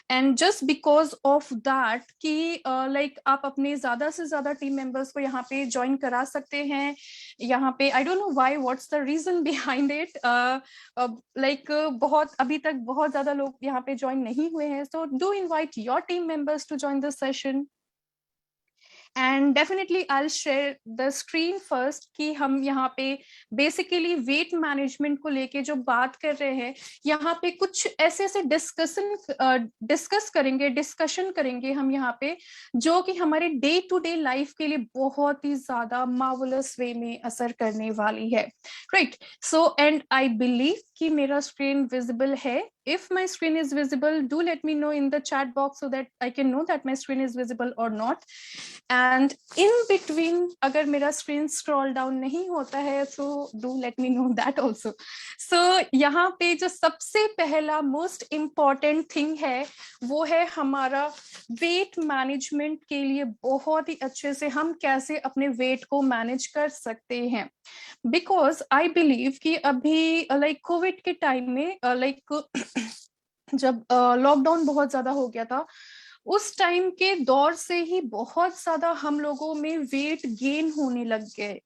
And just because of that कि like आप अपने ज्यादा से ज्यादा टीम मेंबर्स को यहाँ पे ज्वाइन करा सकते हैं। यहाँ पे I don't know why, what's the reason behind it, like बहुत अभी तक बहुत ज्यादा लोग यहाँ पे ज्वाइन नहीं हुए हैं, so do invite your team members to join this session. And definitely I will share the screen first कि हम यहाँ पे बेसिकली वेट मैनेजमेंट को लेके जो बात कर रहे हैं, यहाँ पे कुछ ऐसे ऐसे डिस्कशन करेंगे हम यहाँ पे, जो कि हमारे डे टू डे लाइफ के लिए बहुत ही ज्यादा मार्वलस वे में असर करने वाली है। Right, so and I believe कि मेरा स्क्रीन विजिबल है। If my screen is visible, do let me know in the chat box so that I can know that my screen is visible or not. And in between, अगर मेरा screen scroll down नहीं होता है, so do let me know that also. So यहाँ पे जो सबसे पहला most important thing है, वो है हमारा weight management के लिए बहुत ही अच्छे से हम कैसे अपने weight को manage कर सकते हैं। बिकॉज आई बिलीव कि अभी लाइक कोविड के टाइम में लाइक जब लॉकडाउन बहुत ज्यादा हो गया था, उस टाइम के दौर से ही बहुत ज्यादा हम लोगों में वेट गेन होने लग गए।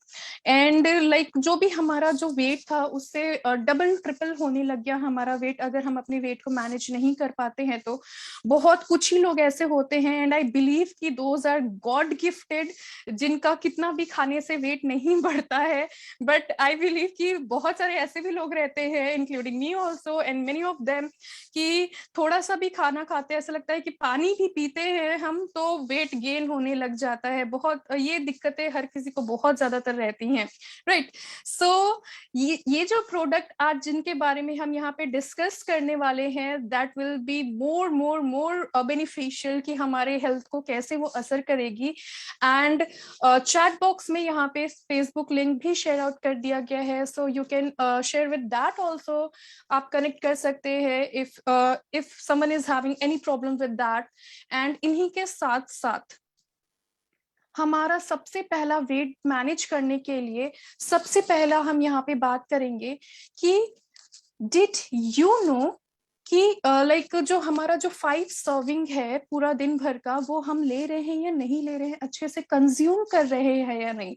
एंड लाइक जो भी हमारा जो वेट था उससे डबल ट्रिपल होने लग गया हमारा वेट, अगर हम अपने वेट को मैनेज नहीं कर पाते हैं तो। बहुत कुछ ही लोग ऐसे होते हैं, एंड आई बिलीव कि दोज आर गॉड गिफ्टेड, जिनका कितना भी खाने से वेट नहीं बढ़ता है। बट आई बिलीव कि बहुत सारे ऐसे भी लोग रहते हैं, including me also and many of them, कि थोड़ा सा भी खाना खाते हैं ऐसा लगता है कि पानी भी पीते हैं हम तो वेट गेन होने लग जाता है। बहुत ये दिक्कतें हर किसी को बहुत ज्यादातर रहती हैं। राइट, सो ये जो प्रोडक्ट आज जिनके बारे में हम यहाँ पे डिस्कस करने वाले हैं, that will be more more more beneficial कि हमारे हेल्थ को कैसे वो असर करेगी। एंड चैट बॉक्स में यहाँ पे फेसबुक लिंक भी शेयर आउट कर दिया गया है, so you can share with that also. आप कनेक्ट कर सकते हैं if someone is having any problem with that। And इन्हीं के साथ साथ हमारा सबसे पहला वेट मैनेज करने के लिए सबसे पहला हम यहाँ पे बात करेंगे कि डिड यू नो कि लाइक जो हमारा जो 5 सर्विंग है पूरा दिन भर का, वो हम ले रहे हैं या नहीं ले रहे हैं, अच्छे से कंज्यूम कर रहे हैं या नहीं।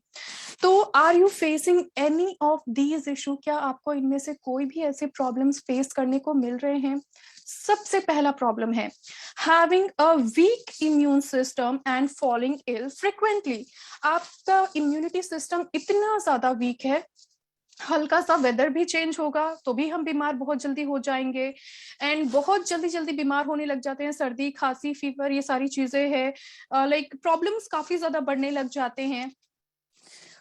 तो are you facing any of these issue? क्या आपको इनमें से कोई भी ऐसे प्रॉब्लम्स फेस करने को मिल रहे हैं? सबसे पहला प्रॉब्लम है having a weak immune system and falling ill frequently. आपका इम्यूनिटी सिस्टम इतना ज्यादा वीक है, हल्का सा वेदर भी चेंज होगा तो भी हम बीमार बहुत जल्दी हो जाएंगे, एंड बहुत जल्दी जल्दी बीमार होने लग जाते हैं। सर्दी खांसी फीवर ये सारी चीजें हैं, लाइक प्रॉब्लम्स काफी ज्यादा बढ़ने लग जाते हैं।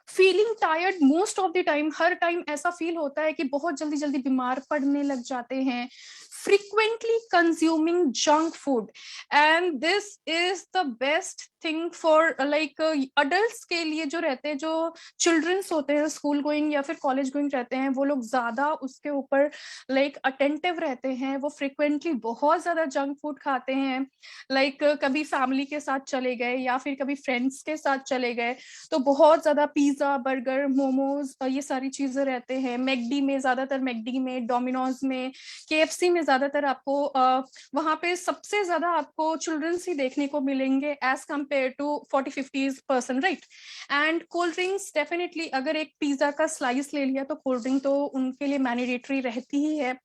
Feeling tired most of the time, her time ऐसा फील होता है कि बहुत जल्दी जल्दी बीमार पड़ने लग जाते हैं। frequently consuming junk food, and this is the best thing for like adults के लिए जो रहते हैं, जो चिल्ड्रंस होते हैं स्कूल गोइंग या फिर कॉलेज गोइंग रहते हैं, वो लोग ज्यादा उसके ऊपर लाइक अटेंटिव रहते हैं। वो फ्रिक्वेंटली बहुत ज्यादा जंक फूड खाते हैं, लाइक कभी फैमिली के साथ चले गए या फिर कभी फ्रेंड्स के साथ चले गए तो बहुत ज्यादा पिज्जा बर्गर मोमोज ये सारी चीजें रहते हैं। मैकडी में ज्यादातर, मैकडी में, डोमिनोज में, केएफसी में ज्यादातर आपको वहां पे सबसे ज्यादा आपको चिल्ड्रंस ही देखने को मिलेंगे as compare to 40-50%। Right, and cold drinks definitely, अगर एक पिज्जा का स्लाइस ले लिया तो कोल्ड ड्रिंक तो उनके लिए मैंडेटरी रहती ही है।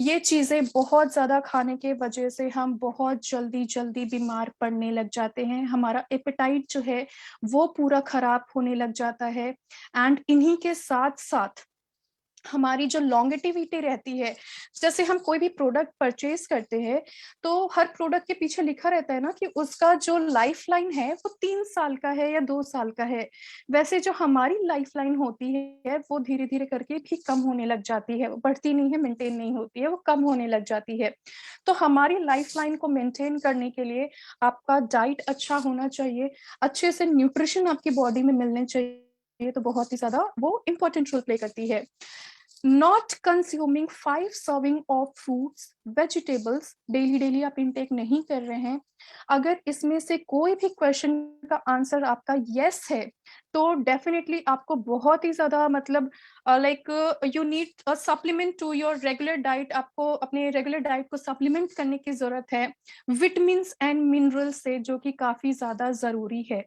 ये चीजें बहुत ज्यादा खाने के वजह से हम बहुत जल्दी जल्दी बीमार पड़ने लग जाते हैं। हमारा एपेटाइट जो है वो पूरा खराब होने लग जाता है। एंड इन्हीं के साथ साथ हमारी जो लॉन्गेटिविटी रहती है, जैसे हम कोई भी प्रोडक्ट परचेज करते हैं तो हर प्रोडक्ट के पीछे लिखा रहता है ना कि उसका जो लाइफ लाइन है वो 3 साल का है या 2 साल का है। वैसे जो हमारी लाइफ लाइन होती है वो धीरे धीरे करके भी कम होने लग जाती है, वो बढ़ती नहीं है, मेंटेन नहीं होती है, वो कम होने लग जाती है। तो हमारी लाइफ लाइन को मेंटेन करने के लिए आपका डाइट अच्छा होना चाहिए, अच्छे से न्यूट्रिशन आपकी बॉडी में मिलने चाहिए, तो बहुत ही ज्यादा वो इंपॉर्टेंट रोल प्ले करती है। Not consuming 5 serving of fruits vegetables, daily आप इनटेक नहीं कर रहे हैं, अगर इसमें से कोई भी क्वेश्चन का आंसर आपका यस है, तो डेफिनेटली आपको बहुत ही ज्यादा मतलब like you need supplement to your regular diet, आपको अपने रेगुलर डाइट को सप्लीमेंट करने की जरूरत है विटामिन एंड मिनरल से, जो कि काफी ज्यादा जरूरी है।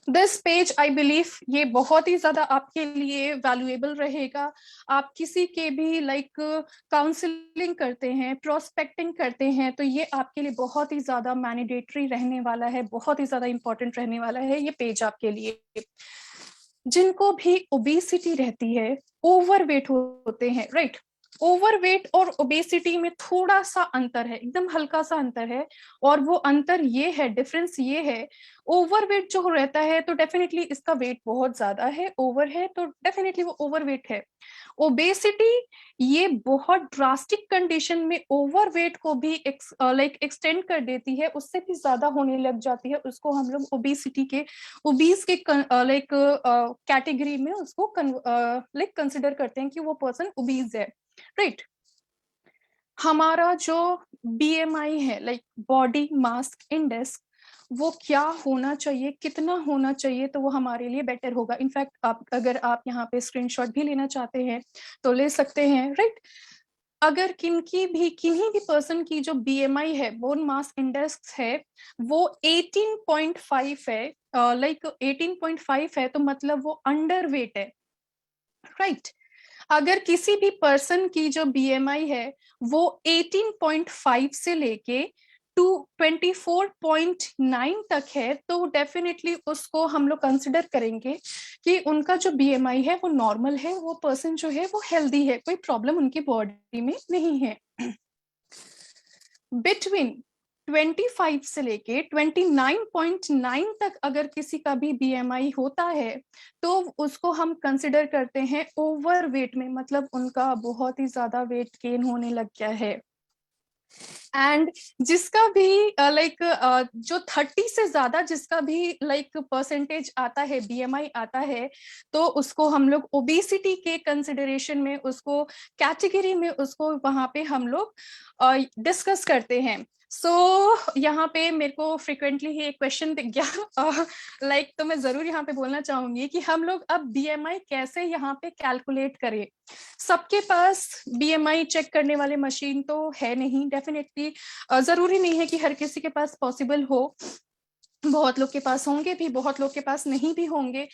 दिस पेज आई बिलीव ये बहुत ही ज्यादा आपके लिए वैल्यूएबल रहेगा। आप किसी के भी लाइक काउंसलिंग करते हैं, प्रोस्पेक्टिंग करते हैं, तो ये आपके लिए बहुत ही ज्यादा मैंडेटरी रहने वाला है, बहुत ही ज्यादा इंपॉर्टेंट रहने वाला है ये पेज आपके लिए। जिनको भी ओबेसिटी रहती है, ओवरवेट होते हैं, राइट, ओवरवेट और ओबेसिटी में थोड़ा सा अंतर है, एकदम हल्का सा अंतर है, और वो अंतर ये है, डिफरेंस ये है, ओवरवेट जो रहता है तो डेफिनेटली इसका वेट बहुत ज्यादा है, ओवर है तो डेफिनेटली वो ओवरवेट है। ओबेसिटी ये बहुत ड्रास्टिक कंडीशन में ओवरवेट को भी एक्सटेंड कर देती है, उससे भी ज्यादा होने लग जाती है, उसको हम लोग ओबेसिटी के ओबीस के कैटेगरी में उसको कंसिडर करते हैं कि वो पर्सन ओबीज है, राइट। हमारा जो बीएमआई है, लाइक बॉडी मास इंडेक्स, वो क्या होना चाहिए, कितना होना चाहिए, तो वो हमारे लिए बेटर होगा। इनफैक्ट आप अगर आप यहाँ पे स्क्रीनशॉट भी लेना चाहते हैं तो ले सकते हैं, राइट। अगर किन्हीं भी पर्सन की जो बीएमआई है, बोन मास इंडेक्स है, वो 18.5 है, लाइक 18.5 है, तो मतलब वो अंडर वेट है, राइट। अगर किसी भी पर्सन की जो बीएमआई है वो 18.5 से लेके टू 24.9 तक है, तो डेफिनेटली उसको हम लोग कंसिडर करेंगे कि उनका जो बीएमआई है वो नॉर्मल है, वो पर्सन जो है वो हेल्दी है, कोई प्रॉब्लम उनकी बॉडी में नहीं है। बिटवीन 25 से लेके 29.9 तक अगर किसी का भी बीएमआई होता है, तो उसको हम कंसिडर करते हैं ओवर वेट में, मतलब उनका बहुत ही ज्यादा वेट गेन होने लग गया है। एंड जिसका भी जो 30 से ज्यादा जिसका भी परसेंटेज आता है, बीएमआई आता है, तो उसको हम लोग ओबेसिटी के कंसिडरेशन में, उसको कैटेगरी में, उसको वहां पे हम लोग डिस्कस करते हैं। यहाँ पे मेरे को फ्रिक्वेंटली ही एक क्वेश्चन दिख गया तो मैं जरूर यहाँ पे बोलना चाहूंगी कि हम लोग अब बीएमआई कैसे यहाँ पे कैलकुलेट करें। सबके पास बीएमआई चेक करने वाले मशीन तो है नहीं, डेफिनेटली जरूरी नहीं है कि हर किसी के पास पॉसिबल हो, बहुत लोग के पास होंगे भी, बहुत लोग के पास नहीं भी होंगे।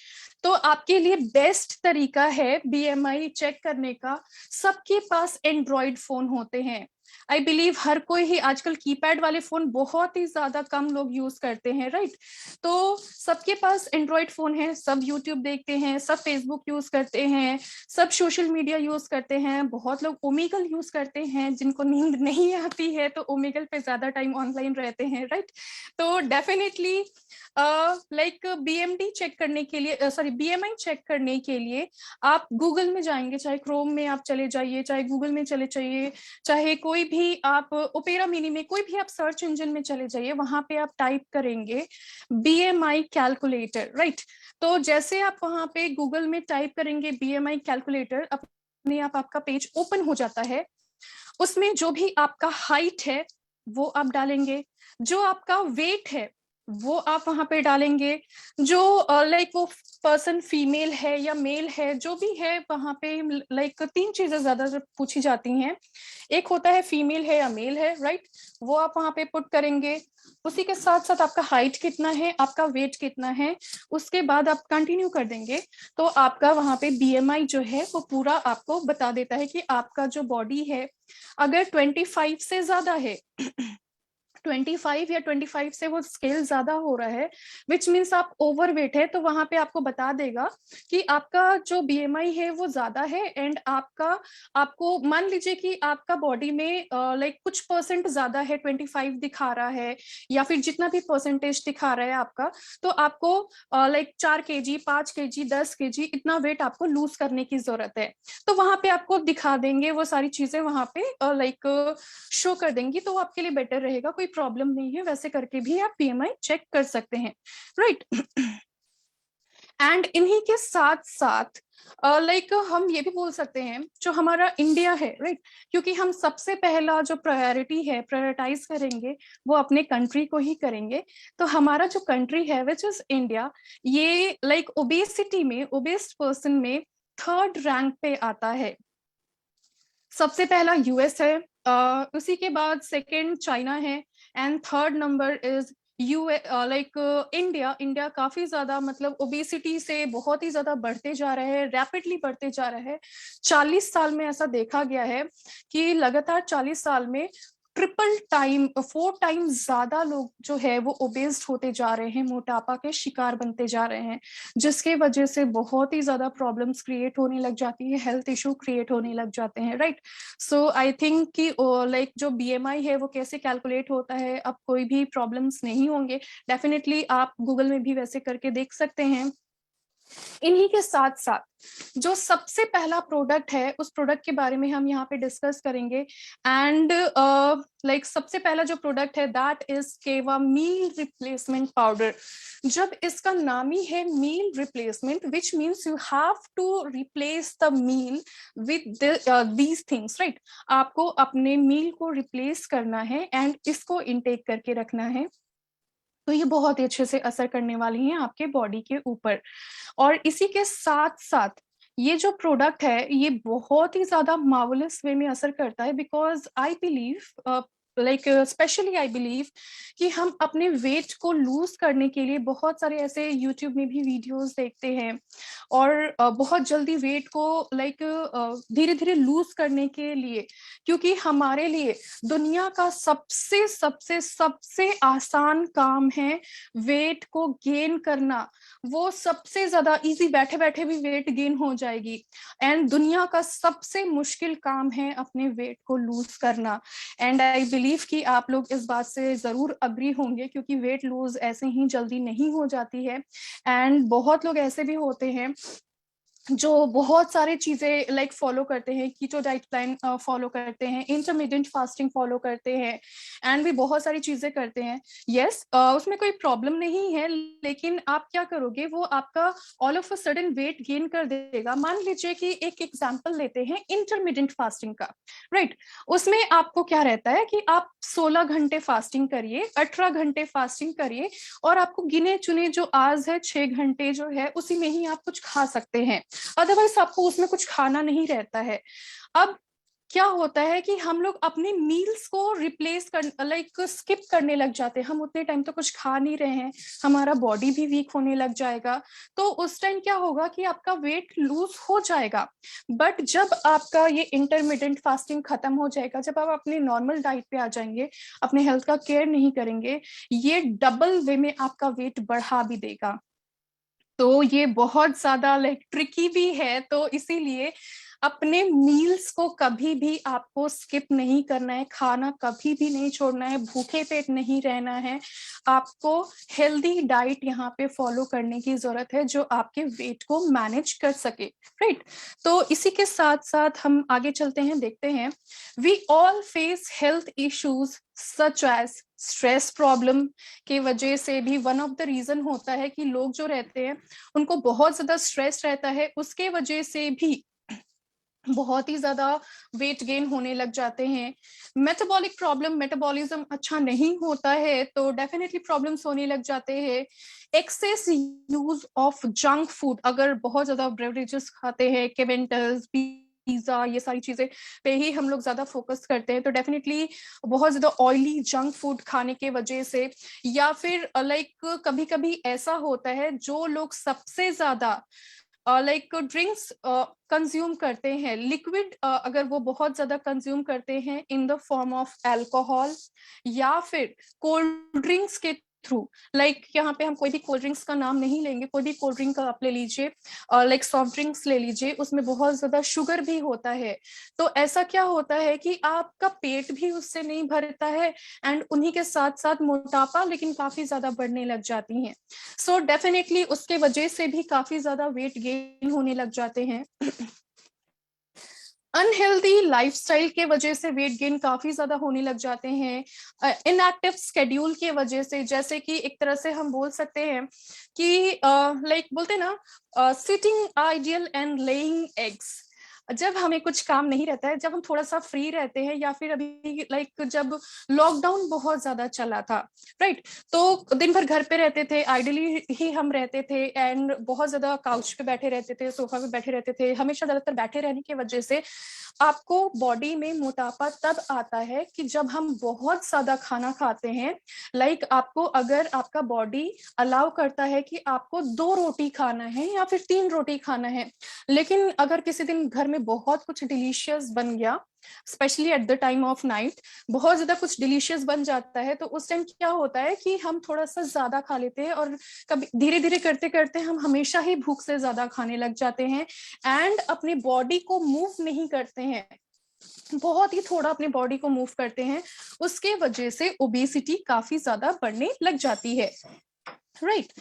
तो आपके लिए बेस्ट तरीका है बीएमआई चेक करने का, सबके पास एंड्रॉइड फोन होते हैं। आई बिलीव हर कोई ही आजकल कीपैड वाले फोन बहुत ही ज्यादा कम लोग यूज करते हैं, राइट। तो सबके पास एंड्रॉइड फोन है, सब यूट्यूब देखते हैं, सब फेसबुक यूज करते हैं, सब सोशल मीडिया यूज करते हैं, बहुत लोग ओमेगल यूज करते हैं, जिनको नींद नहीं आती है तो ओमेगल पे ज्यादा टाइम ऑनलाइन रहते हैं, राइट। तो डेफिनेटली बीएमडी चेक करने के लिए, सॉरी बीएमआई चेक करने के लिए आप गूगल में जाएंगे, चाहे क्रोम में आप चले जाइए, चाहे गूगल में चले जाइए, चाहे कोई भी आप ओपेरा मिनी में, कोई भी आप सर्च इंजन में चले जाइए, वहां पे आप टाइप करेंगे बीएमआई कैलकुलेटर, राइट। तो जैसे आप वहां पे गूगल में टाइप करेंगे बीएमआई कैलकुलेटर, अपने आप आपका पेज ओपन हो जाता है। उसमें जो भी आपका हाइट है वो आप डालेंगे, जो आपका वेट है वो आप वहां पे डालेंगे, जो वो पर्सन फीमेल है या मेल है, जो भी है वहां पे 3 चीजें ज्यादा पूछी जाती हैं, एक होता है फीमेल है या मेल है, राइट, वो आप वहां पे पुट करेंगे। उसी के साथ साथ आपका हाइट कितना है, आपका वेट कितना है, उसके बाद आप कंटिन्यू कर देंगे, तो आपका वहां पे बीएमआई जो है वो पूरा आपको बता देता है कि आपका जो बॉडी है अगर 25 से ज्यादा है 25 या 25 से वो स्केल ज्यादा हो रहा है, विच मीन्स आप ओवरवेट है, तो वहां पे आपको बता देगा कि आपका जो बीएमआई है वो ज्यादा है, एंड आपको मान लीजिए कि आपका बॉडी में कुछ परसेंट ज्यादा है, 25 दिखा रहा है, या फिर जितना भी परसेंटेज दिखा रहा है आपका, तो आपको 4 kg 5 kg 10 kg इतना वेट आपको लूज करने की जरूरत है। तो वहां पे आपको दिखा देंगे, वो सारी चीजें वहां पे शो कर देंगी, तो आपके लिए बेटर रहेगा, कोई प्रॉब्लम नहीं है, वैसे करके भी आप बीएमआई चेक कर सकते हैं, राइट। एंड इन्हीं के साथ साथ लाइक हम ये भी बोल सकते हैं जो हमारा इंडिया है, राइट, क्योंकि हम सबसे पहला जो प्रायोरिटी है प्रायोरिटाइज करेंगे वो अपने कंट्री को ही करेंगे। तो हमारा जो कंट्री है विच इज इंडिया, ये लाइक ओबेसिटी में, ओबेस्ट पर्सन में थर्ड रैंक पे आता है। सबसे पहला यूएस है, उसी के बाद सेकंड चाइना है, and third number is like India. India काफी ज्यादा मतलब ओबेसिटी से बहुत ही ज्यादा बढ़ते जा रहे हैं, रैपिडली बढ़ते जा रहे हैं। 40 साल में ऐसा देखा गया है कि लगातार 40 साल में ट्रिपल टाइम 4 टाइम ज्यादा लोग जो है वो ओबेस्ड होते जा रहे हैं, मोटापा के शिकार बनते जा रहे हैं, जिसके वजह से बहुत ही ज्यादा प्रॉब्लम्स क्रिएट होने लग जाती है, हेल्थ इशू क्रिएट होने लग जाते हैं, राइट। सो आई थिंक कि लाइक जो बीएमआई है वो कैसे कैलकुलेट होता है, अब कोई भी प्रॉब्लम्स नहीं होंगे। डेफिनेटली आप गूगल में भी वैसे करके देख सकते हैं। इन्हीं के साथ साथ जो सबसे पहला प्रोडक्ट है उस प्रोडक्ट के बारे में हम यहाँ पे डिस्कस करेंगे। एंड लाइक सबसे पहला जो प्रोडक्ट है that is Keva meal replacement powder. जब इसका नाम ही है meal replacement, which means you have to replace the meal with these things, right. आपको अपने मील को रिप्लेस करना है एंड इसको इनटेक करके रखना है। तो ये बहुत ही अच्छे से असर करने वाली हैं आपके बॉडी के ऊपर। और इसी के साथ साथ ये जो प्रोडक्ट है ये बहुत ही ज्यादा मार्वलस वे में असर करता है, because I believe like specially I believe कि हम अपने वेट को लूज करने के लिए बहुत सारे ऐसे यूट्यूब में भी वीडियोस देखते हैं, और बहुत जल्दी वेट को लाइक धीरे धीरे लूज करने के लिए, क्योंकि हमारे लिए दुनिया का सबसे सबसे सबसे आसान काम है वेट को गेन करना। वो सबसे ज्यादा इजी, बैठे बैठे भी वेट गेन हो जाएगी। एंड दुनिया का सबसे मुश्किल काम है अपने वेट को लूज करना। एंड आई बिलीव कि आप लोग इस बात से जरूर अग्री होंगे, क्योंकि वेट लूज ऐसे ही जल्दी नहीं हो जाती है। एंड बहुत लोग ऐसे भी होते हैं जो बहुत सारे चीजें लाइक फॉलो करते हैं, कीटो डाइट प्लान फॉलो करते हैं, इंटरमीडिएट फास्टिंग फॉलो करते हैं, एंड भी बहुत सारी चीजें करते हैं। यस, उसमें कोई प्रॉब्लम नहीं है, लेकिन आप क्या करोगे, वो आपका all of a sudden weight gain कर देगा। मान लीजिए कि एक एग्जांपल लेते हैं इंटरमीडिएट फास्टिंग का, राइट। उसमें आपको क्या रहता है कि आप 16 घंटे फास्टिंग करिए, 18 घंटे फास्टिंग करिए, और आपको गिने चुने जो आज है 6 घंटे जो है उसी में ही आप कुछ खा सकते हैं, अदरवाइज आपको उसमें कुछ खाना नहीं रहता है। अब क्या होता है कि हम लोग अपने मील्स को रिप्लेस कर लाइक स्किप करने लग जाते हैं। हम उतने टाइम तो कुछ खा नहीं रहे हैं, हमारा बॉडी भी वीक होने लग जाएगा। तो उस टाइम क्या होगा कि आपका वेट लूज हो जाएगा। बट जब आपका ये इंटरमीडिएट फास्टिंग खत्म हो जाएगा, जब आप अपने नॉर्मल डाइट पे आ जाएंगे, अपने हेल्थ का केयर नहीं करेंगे, ये डबल वे में आपका वेट बढ़ा भी देगा। तो ये बहुत ज्यादा लाइक ट्रिकी भी है। तो इसीलिए अपने मील्स को कभी भी आपको स्किप नहीं करना है, खाना कभी भी नहीं छोड़ना है, भूखे पेट नहीं रहना है। आपको हेल्दी डाइट यहाँ पे फॉलो करने की जरूरत है जो आपके वेट को मैनेज कर सके, राइट। तो इसी के साथ साथ हम आगे चलते हैं, देखते हैं। We all face health issues such as stress problem की वजह से भी वन ऑफ द रीजन होता है कि लोग जो रहते हैं उनको बहुत ज्यादा स्ट्रेस रहता है, उसके वजह से भी बहुत ही ज्यादा वेट गेन होने लग जाते हैं। मेटाबॉलिक प्रॉब्लम, मेटाबॉलिज्म अच्छा नहीं होता है तो डेफिनेटली प्रॉब्लम्स होने लग जाते हैं। Excess use of junk food, अगर बहुत ज्यादा बेवरेजेस खाते हैं, केवेंटल्स, पिज्जा, ये सारी चीजें पे ही हम लोग ज्यादा फोकस करते हैं, तो डेफिनेटली बहुत ज्यादा ऑयली जंक फूड खाने के वजह से, या फिर लाइक कभी कभी ऐसा होता है जो लोग सबसे ज्यादा लाइक ड्रिंक्स कंज्यूम करते हैं, लिक्विड अगर वो बहुत ज्यादा कंज्यूम करते हैं in the form of alcohol या फिर कोल्ड ड्रिंक्स के थ्रू। लाइक यहाँ पे हम कोई भी कोल्ड ड्रिंक्स का नाम नहीं लेंगे, कोई भी कोल्ड ड्रिंक आप ले लीजिए, लाइक सॉफ्ट ड्रिंक्स ले लीजिए, उसमें बहुत ज्यादा शुगर भी होता है। तो ऐसा क्या होता है कि आपका पेट भी उससे नहीं भरता है, एंड उन्हीं के साथ साथ मोटापा लेकिन काफी ज्यादा बढ़ने लग जाती हैं। सो डेफिनेटली उसके वजह से भी काफी ज्यादा वेट गेन होने लग जाते हैं। अनहेल्दी लाइफस्टाइल के वजह से वेट गेन काफी ज्यादा होने लग जाते हैं, इनएक्टिव स्केड्यूल के वजह से, जैसे कि एक तरह से हम बोल सकते हैं कि लाइक बोलते हैं ना, sitting ideal and laying eggs. जब हमें कुछ काम नहीं रहता है, जब हम थोड़ा सा फ्री रहते हैं, या फिर अभी लाइक जब लॉकडाउन बहुत ज्यादा चला था, राइट, तो दिन भर घर पे रहते थे, आइडियली ही हम रहते थे, एंड बहुत ज्यादा काउच पे बैठे रहते थे, सोफा पे बैठे रहते थे, हमेशा ज्यादातर बैठे रहने की वजह से आपको बॉडी में मोटापा तब आता है कि जब हम बहुत ज्यादा खाना खाते हैं। लाइक आपको, अगर आपका बॉडी अलाउ करता है कि आपको 2 रोटी खाना है या फिर 3 रोटी खाना है, लेकिन अगर किसी दिन घर में बहुत कुछ डिलीशियस बन गया, specially at the time of night, बहुत ज्यादा कुछ डिलीशियस बन जाता है, तो उस टाइम क्या होता है कि हम थोड़ा सा ज्यादा खा लेते हैं, और कभी धीरे धीरे करते करते हम हमेशा ही भूख से ज्यादा खाने लग जाते हैं, एंड अपनी बॉडी को मूव नहीं करते हैं, बहुत ही थोड़ा अपनी बॉडी को मूव करते हैं, उसके वजह से ओबेसिटी काफी ज्यादा बढ़ने लग जाती है, राइट।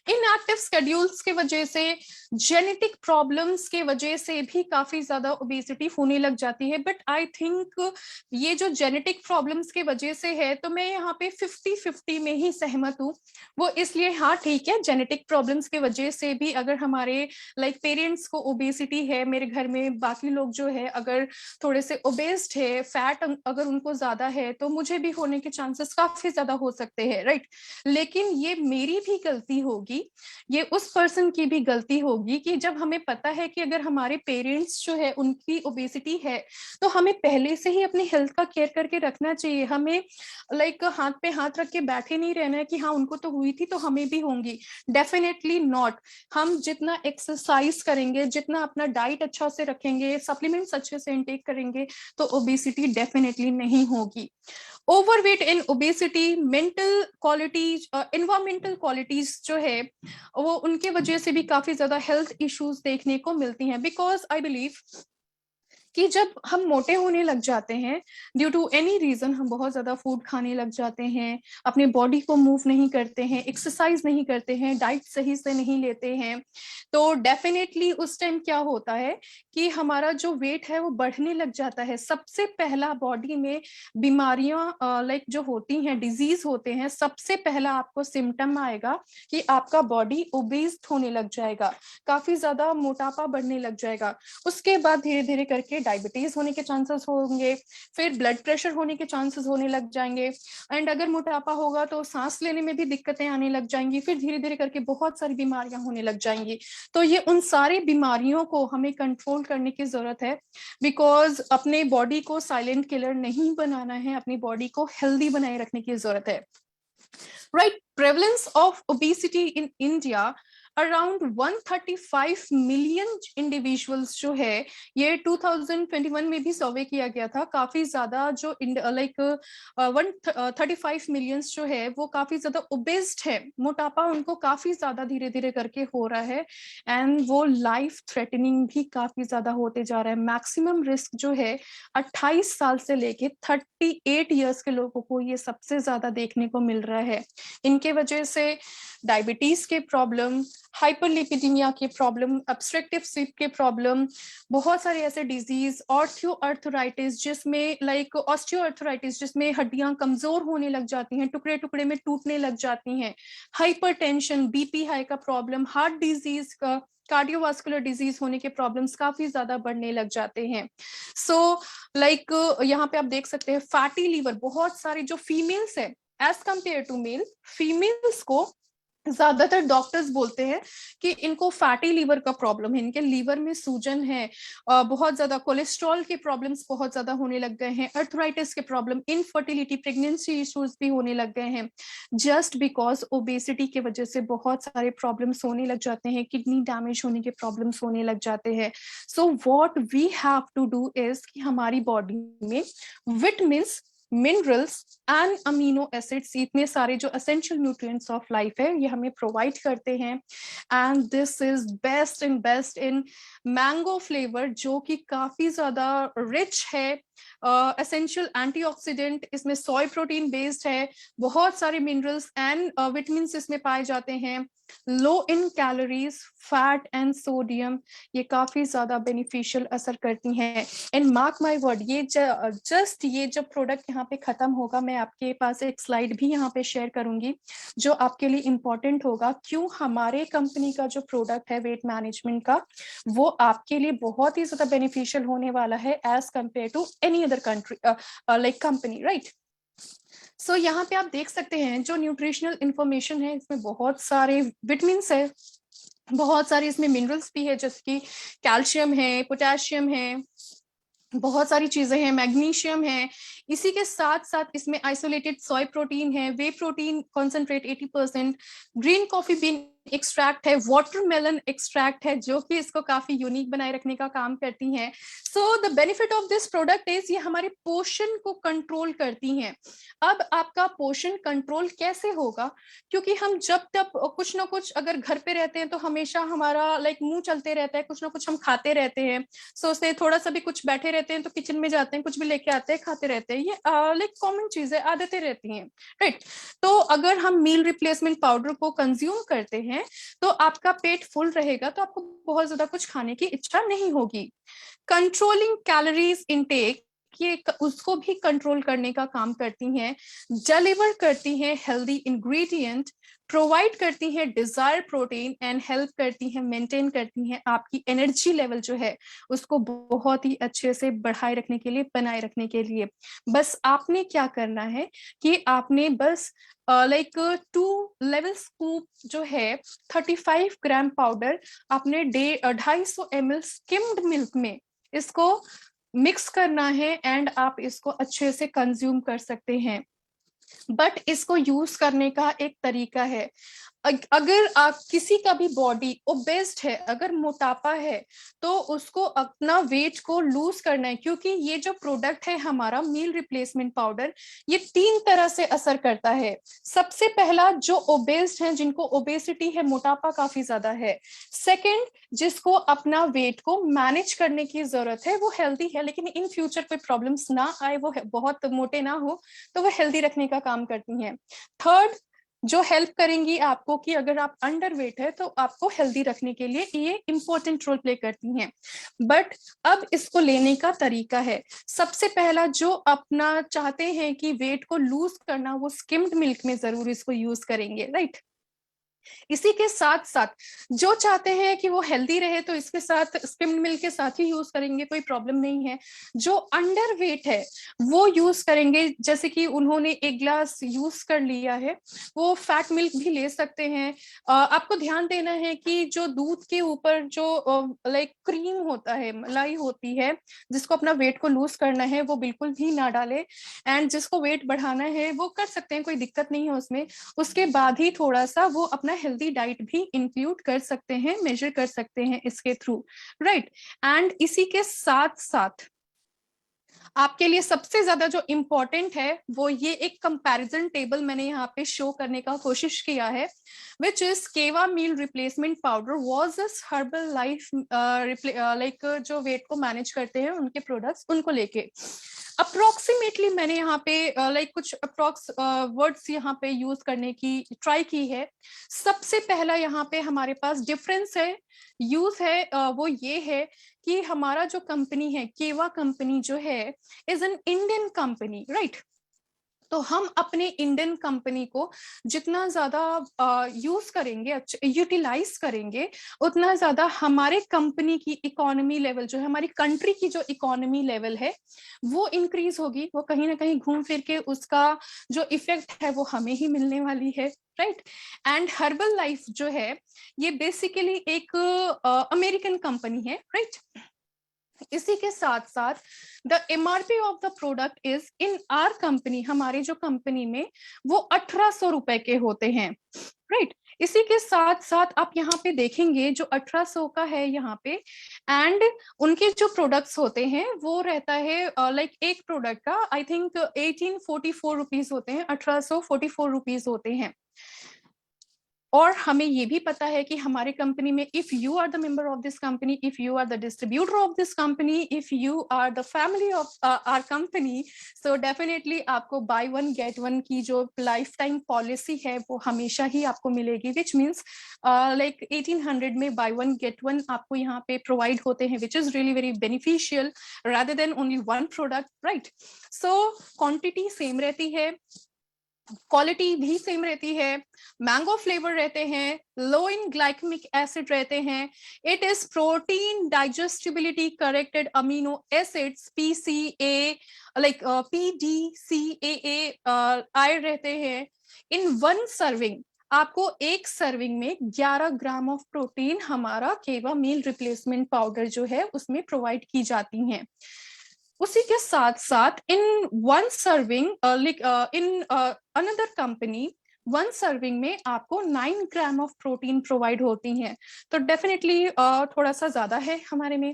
इनएक्टिव स्केड्यूल्स के वजह से, जेनेटिक प्रॉब्लम्स के वजह से भी काफी ज्यादा ओबेसिटी होने लग जाती है, बट आई थिंक ये जो जेनेटिक प्रॉब्लम्स के वजह से है, तो मैं यहाँ पे 50-50 में ही सहमत हूँ। वो इसलिए, हाँ ठीक है, जेनेटिक प्रॉब्लम्स के वजह से भी अगर हमारे लाइक पेरेंट्स को ओबेसिटी है, मेरे घर में बाकी लोग जो है अगर थोड़े से ओबेस्ड है, फैट अगर उनको ज्यादा है, तो मुझे भी होने के चांसेस काफी ज्यादा हो सकते हैं, राइट। लेकिन ये मेरी भी गलती होगी, ये उस पर्सन की भी गलती होगी कि जब हमें पता है कि अगर हमारे पेरेंट्स जो है उनकी ओबेसिटी है, तो हमें पहले से ही अपनी हेल्थ का केयर करके रखना चाहिए। हमें लाइक हाथ पे हाथ रख के बैठे नहीं रहना है कि हाँ उनको तो हुई थी तो हमें भी होंगी, डेफिनेटली नॉट। हम जितना एक्सरसाइज करेंगे, जितना अपना डाइट अच्छा से रखेंगे, सप्लीमेंट्स अच्छे से इनटेक करेंगे, तो ओबेसिटी डेफिनेटली नहीं होगी। Overweight and obesity, mental qualities, environmental qualities जो है, वो उनके वजह से भी काफी ज्यादा हेल्थ इश्यूज देखने को मिलती हैं, बिकॉज आई बिलीव कि जब हम मोटे होने लग जाते हैं, ड्यू टू एनी रीजन, हम बहुत ज्यादा फूड खाने लग जाते हैं, अपने बॉडी को मूव नहीं करते हैं, एक्सरसाइज नहीं करते हैं, डाइट सही से नहीं लेते हैं, तो डेफिनेटली उस टाइम क्या होता है कि हमारा जो वेट है वो बढ़ने लग जाता है। सबसे पहला बॉडी में बीमारियां लाइक जो होती हैं, डिजीज होते हैं, सबसे पहला आपको सिम्टम आएगा कि आपका बॉडी ओबेस्ड होने लग जाएगा, काफी ज्यादा मोटापा बढ़ने लग जाएगा। उसके बाद धीरे धीरे करके डायबिटीज होने के चांसेस होंगे, फिर ब्लड प्रेशर होने के चांसेस होने लग जाएंगे, एंड अगर मोटापा होगा तो सांस लेने में भी दिक्कतें आने लग जाएंगी, फिर धीरे धीरे करके बहुत सारी बीमारियां होने लग जाएंगी। तो ये उन सारी बीमारियों को हमें कंट्रोल करने की जरूरत है, बिकॉज अपने बॉडी को साइलेंट किलर नहीं बनाना है, अपनी बॉडी को हेल्दी बनाए रखने की जरूरत है, right. Prevalence of obesity in India, around 135 million individuals जो है, ये 2021 में भी सर्वे किया गया था। काफी ज्यादा जो लाइक 135 मिलियंस जो है वो काफी ज्यादा ओबेस्ड है, मोटापा उनको काफी ज्यादा धीरे धीरे करके हो रहा है, एंड वो लाइफ थ्रेटनिंग भी काफी ज्यादा होते जा रहा है। मैक्सिमम रिस्क जो है 28 साल से लेके 38 ईयर्स के लोगों को ये सबसे ज्यादा देखने को मिल रहा है। इनके वजह से डायबिटीज के प्रॉब्लम, हाइपरलिपिडीमिया के प्रॉब्लम, ऑब्स्ट्रक्टिव स्लीप के प्रॉब्लम, बहुत सारे ऐसे डिजीज, ऑस्टियोआर्थराइटिस जिसमें लाइक ऑस्टियोआर्थराइटिस जिसमें हड्डियां कमजोर होने लग जाती हैं, टुकड़े टुकड़े में टूटने लग जाती हैं, हाइपरटेंशन, बीपी हाई का प्रॉब्लम, हार्ट डिजीज का, कार्डियोवास्कुलर डिजीज होने के प्रॉब्लम्स काफी ज्यादा बढ़ने लग जाते हैं। सो लाइक यहाँ पे आप देख सकते हैं फैटी लीवर, बहुत सारी जो फीमेल्स है as compare to male, females को ज्यादातर डॉक्टर्स बोलते हैं कि इनको फैटी लीवर का प्रॉब्लम है, इनके लीवर में सूजन है, बहुत ज्यादा कोलेस्ट्रॉल के प्रॉब्लम्स बहुत ज्यादा होने लग गए हैं, अर्थराइटिस के प्रॉब्लम, इनफर्टिलिटी, प्रेगनेंसी इश्यूज भी होने लग गए हैं, जस्ट बिकॉज ओबेसिटी की वजह से बहुत सारे प्रॉब्लम्स होने लग जाते हैं, किडनी डैमेज होने के प्रॉब्लम्स होने लग जाते हैं। So what we have to do is कि हमारी बॉडी में vitamins, minerals and amino acids, इतने सारे जो एसेंशियल न्यूट्रिएंट्स ऑफ लाइफ है, ये हमें प्रोवाइड करते हैं, and this is best in mango flavour, जो कि काफी ज्यादा रिच है, एसेंशियल एंटीऑक्सीडेंट, इसमें सोय प्रोटीन बेस्ड है, बहुत सारे मिनरल्स एंड विटामिन्स इसमें पाए जाते हैं, low in calories, fat and sodium, ये काफी ज्यादा बेनिफिशियल असर करती हैं। एंड मार्क माय वर्ड, ये जस्ट ये जब प्रोडक्ट यहाँ पे खत्म होगा, मैं आपके पास एक स्लाइड भी यहाँ पे शेयर करूंगी जो आपके लिए इंपॉर्टेंट होगा, क्यों हमारे कंपनी का जो प्रोडक्ट है वेट मैनेजमेंट का, वो आपके लिए बहुत ही ज्यादा बेनिफिशियल होने वाला है as compare to any other country like company, right. So यहाँ पे आप देख सकते हैं जो न्यूट्रिशनल इंफॉर्मेशन है, इसमें बहुत सारे विटामिन है, बहुत सारे इसमें मिनरल्स भी है, जैसे कि कैल्शियम है, पोटेशियम है, बहुत सारी चीजें हैं, मैग्नीशियम है। इसी के साथ साथ इसमें आइसोलेटेड सोय प्रोटीन है, whey protein concentrate 80%, green coffee bean extract है, वाटरमेलन एक्सट्रैक्ट है, जो कि इसको काफी यूनिक बनाए रखने का काम करती हैं। So the benefit of this product is ये हमारे पोषण को कंट्रोल करती हैं। अब आपका पोषण कंट्रोल कैसे होगा, क्योंकि हम जब तक कुछ ना कुछ अगर घर पे रहते हैं तो हमेशा हमारा लाइक मुंह चलते रहता है, कुछ ना कुछ हम खाते रहते हैं, सोचते हैं थोड़ा सा भी कुछ बैठे रहते हैं तो किचन में जाते हैं, कुछ भी लेके आते हैं, खाते रहते हैं, ये लाइक कॉमन चीजें, आदतें रहती हैं, राइट। तो अगर हम मील रिप्लेसमेंट पाउडर को कंज्यूम करते हैं तो आपका पेट फुल रहेगा, तो आपको बहुत ज्यादा कुछ खाने की इच्छा नहीं होगी। कंट्रोलिंग कैलोरीज इनटेक, ये उसको भी कंट्रोल करने का काम करती हैं, डिलीवर करती हैं हेल्दी इंग्रेडिएंट, प्रोवाइड करती हैं डिजायर प्रोटीन एंड हेल्प करती हैं, मेंटेन करती हैं आपकी एनर्जी लेवल जो है उसको बहुत ही अच्छे से बढ़ाए रखने के लिए, बनाए रखने के लिए। बस आपने क्या करना है कि आपने बस लाइक 2 लेवल स्कूप जो है 35 ग्राम पाउडर आपने 250 ml स्किम्ड मिल्क में इसको मिक्स करना है एंड आप इसको अच्छे से कंज्यूम कर सकते हैं। बट इसको यूज करने का एक तरीका है, अगर आप किसी का भी बॉडी ओबेस्ड है, अगर मोटापा है, तो उसको अपना वेट को लूज करना है, क्योंकि ये जो प्रोडक्ट है हमारा मील रिप्लेसमेंट पाउडर, ये 3 तरह से असर करता है। सबसे पहला, जो ओबेस्ड है, जिनको ओबेसिटी है, मोटापा काफी ज्यादा है। सेकंड, जिसको अपना वेट को मैनेज करने की जरूरत है, वो हेल्दी है लेकिन इन फ्यूचर कोई प्रॉब्लम्स ना आए, वो बहुत मोटे ना हो, तो वो हेल्दी रखने का काम करती हैं। थर्ड, जो हेल्प करेंगी आपको कि अगर आप अंडर वेट है तो आपको हेल्दी रखने के लिए ये इंपॉर्टेंट रोल प्ले करती हैं। बट अब इसको लेने का तरीका है, सबसे पहला, जो अपना चाहते हैं कि वेट को लूज करना, वो स्किम्ड मिल्क में जरूर इसको यूज करेंगे, राइट। इसी के साथ साथ जो चाहते हैं कि वो हेल्दी रहे तो इसके साथ स्किम्ड मिल्क के साथ ही यूज करेंगे, कोई प्रॉब्लम नहीं है। जो अंडर वेट है वो यूज करेंगे, जैसे कि उन्होंने 1 ग्लास यूज कर लिया है, वो फैट मिल्क भी ले सकते हैं। आपको ध्यान देना है कि जो दूध के ऊपर जो लाइक क्रीम होता है, मलाई होती है, जिसको अपना वेट को लूज करना है वो बिल्कुल भी ना डाले, एंड जिसको वेट बढ़ाना है वो कर सकते हैं, कोई दिक्कत नहीं है उसमें। उसके बाद ही थोड़ा सा वो अपना हेल्दी डाइट भी इंक्लूड कर सकते हैं, मेजर कर सकते हैं इसके थ्रू, राइट। एंड इसी के साथ साथ आपके लिए सबसे ज्यादा जो इम्पोर्टेंट है वो ये एक कंपैरिजन टेबल मैंने यहाँ पे शो करने का कोशिश किया है, which is Keva meal replacement powder versus Herbalife, like जो वेट को मैनेज करते हैं उनके प्रोडक्ट्स, उनको लेके अप्रोक्सीमेटली मैंने यहाँ पे लाइक कुछ अप्रोक्स वर्ड्स यहाँ पे यूज करने की ट्राई की है। सबसे पहला यहाँ पे हमारे पास डिफरेंस है, यूज है, वो ये है कि हमारा जो कंपनी है, केवा कंपनी जो है, is an Indian company, right. तो हम अपने इंडियन कंपनी को जितना ज्यादा यूज करेंगे, यूटिलाइज करेंगे, उतना ज्यादा हमारे कंपनी की इकोनॉमी लेवल जो है, हमारी कंट्री की जो इकोनॉमी लेवल है वो इंक्रीज होगी, वो कहीं ना कहीं घूम फिर के उसका जो इफेक्ट है वो हमें ही मिलने वाली है, राइट। एंड हर्बल लाइफ जो है ये बेसिकली एक अमेरिकन कंपनी है, राइट। इसी के साथ साथ the MRP of the product is in are company, हमारी जो कंपनी में वो 1800 रुपए के होते हैं, राइट। इसी के साथ साथ आप यहाँ पे देखेंगे जो 1800 का है यहाँ पे, एंड उनके जो प्रोडक्ट्स होते हैं वो रहता है लाइक एक प्रोडक्ट का आई थिंक 1844 रुपीज होते हैं, 1844 रुपीज होते हैं। और हमें ये भी पता है कि हमारे कंपनी में if you are the member of this company, if you are the distributor of this company, if you are the family of our company, so definitely आपको बाय वन गेट वन की जो life time policy है वो हमेशा ही आपको मिलेगी, which means like 1800 में bye one get one आपको यहाँ पे प्रोवाइड होते हैं, which is really very beneficial rather than only one product, right. So quantity same रहती है, क्वालिटी भी सेम रहती है, मैंगो फ्लेवर रहते हैं, लो इन ग्लाइकेमिक एसिड रहते हैं, it is protein digestibility corrected amino acids PCA like PDCAA आए रहते हैं। इन वन सर्विंग आपको एक सर्विंग में 11 ग्राम ऑफ प्रोटीन हमारा केवा मील रिप्लेसमेंट पाउडर जो है उसमें प्रोवाइड की जाती हैं। उसी के साथ साथ in one serving in another company one serving में आपको 9 ग्राम ऑफ प्रोटीन प्रोवाइड होती हैं, तो डेफिनेटली थोड़ा सा ज्यादा है हमारे में।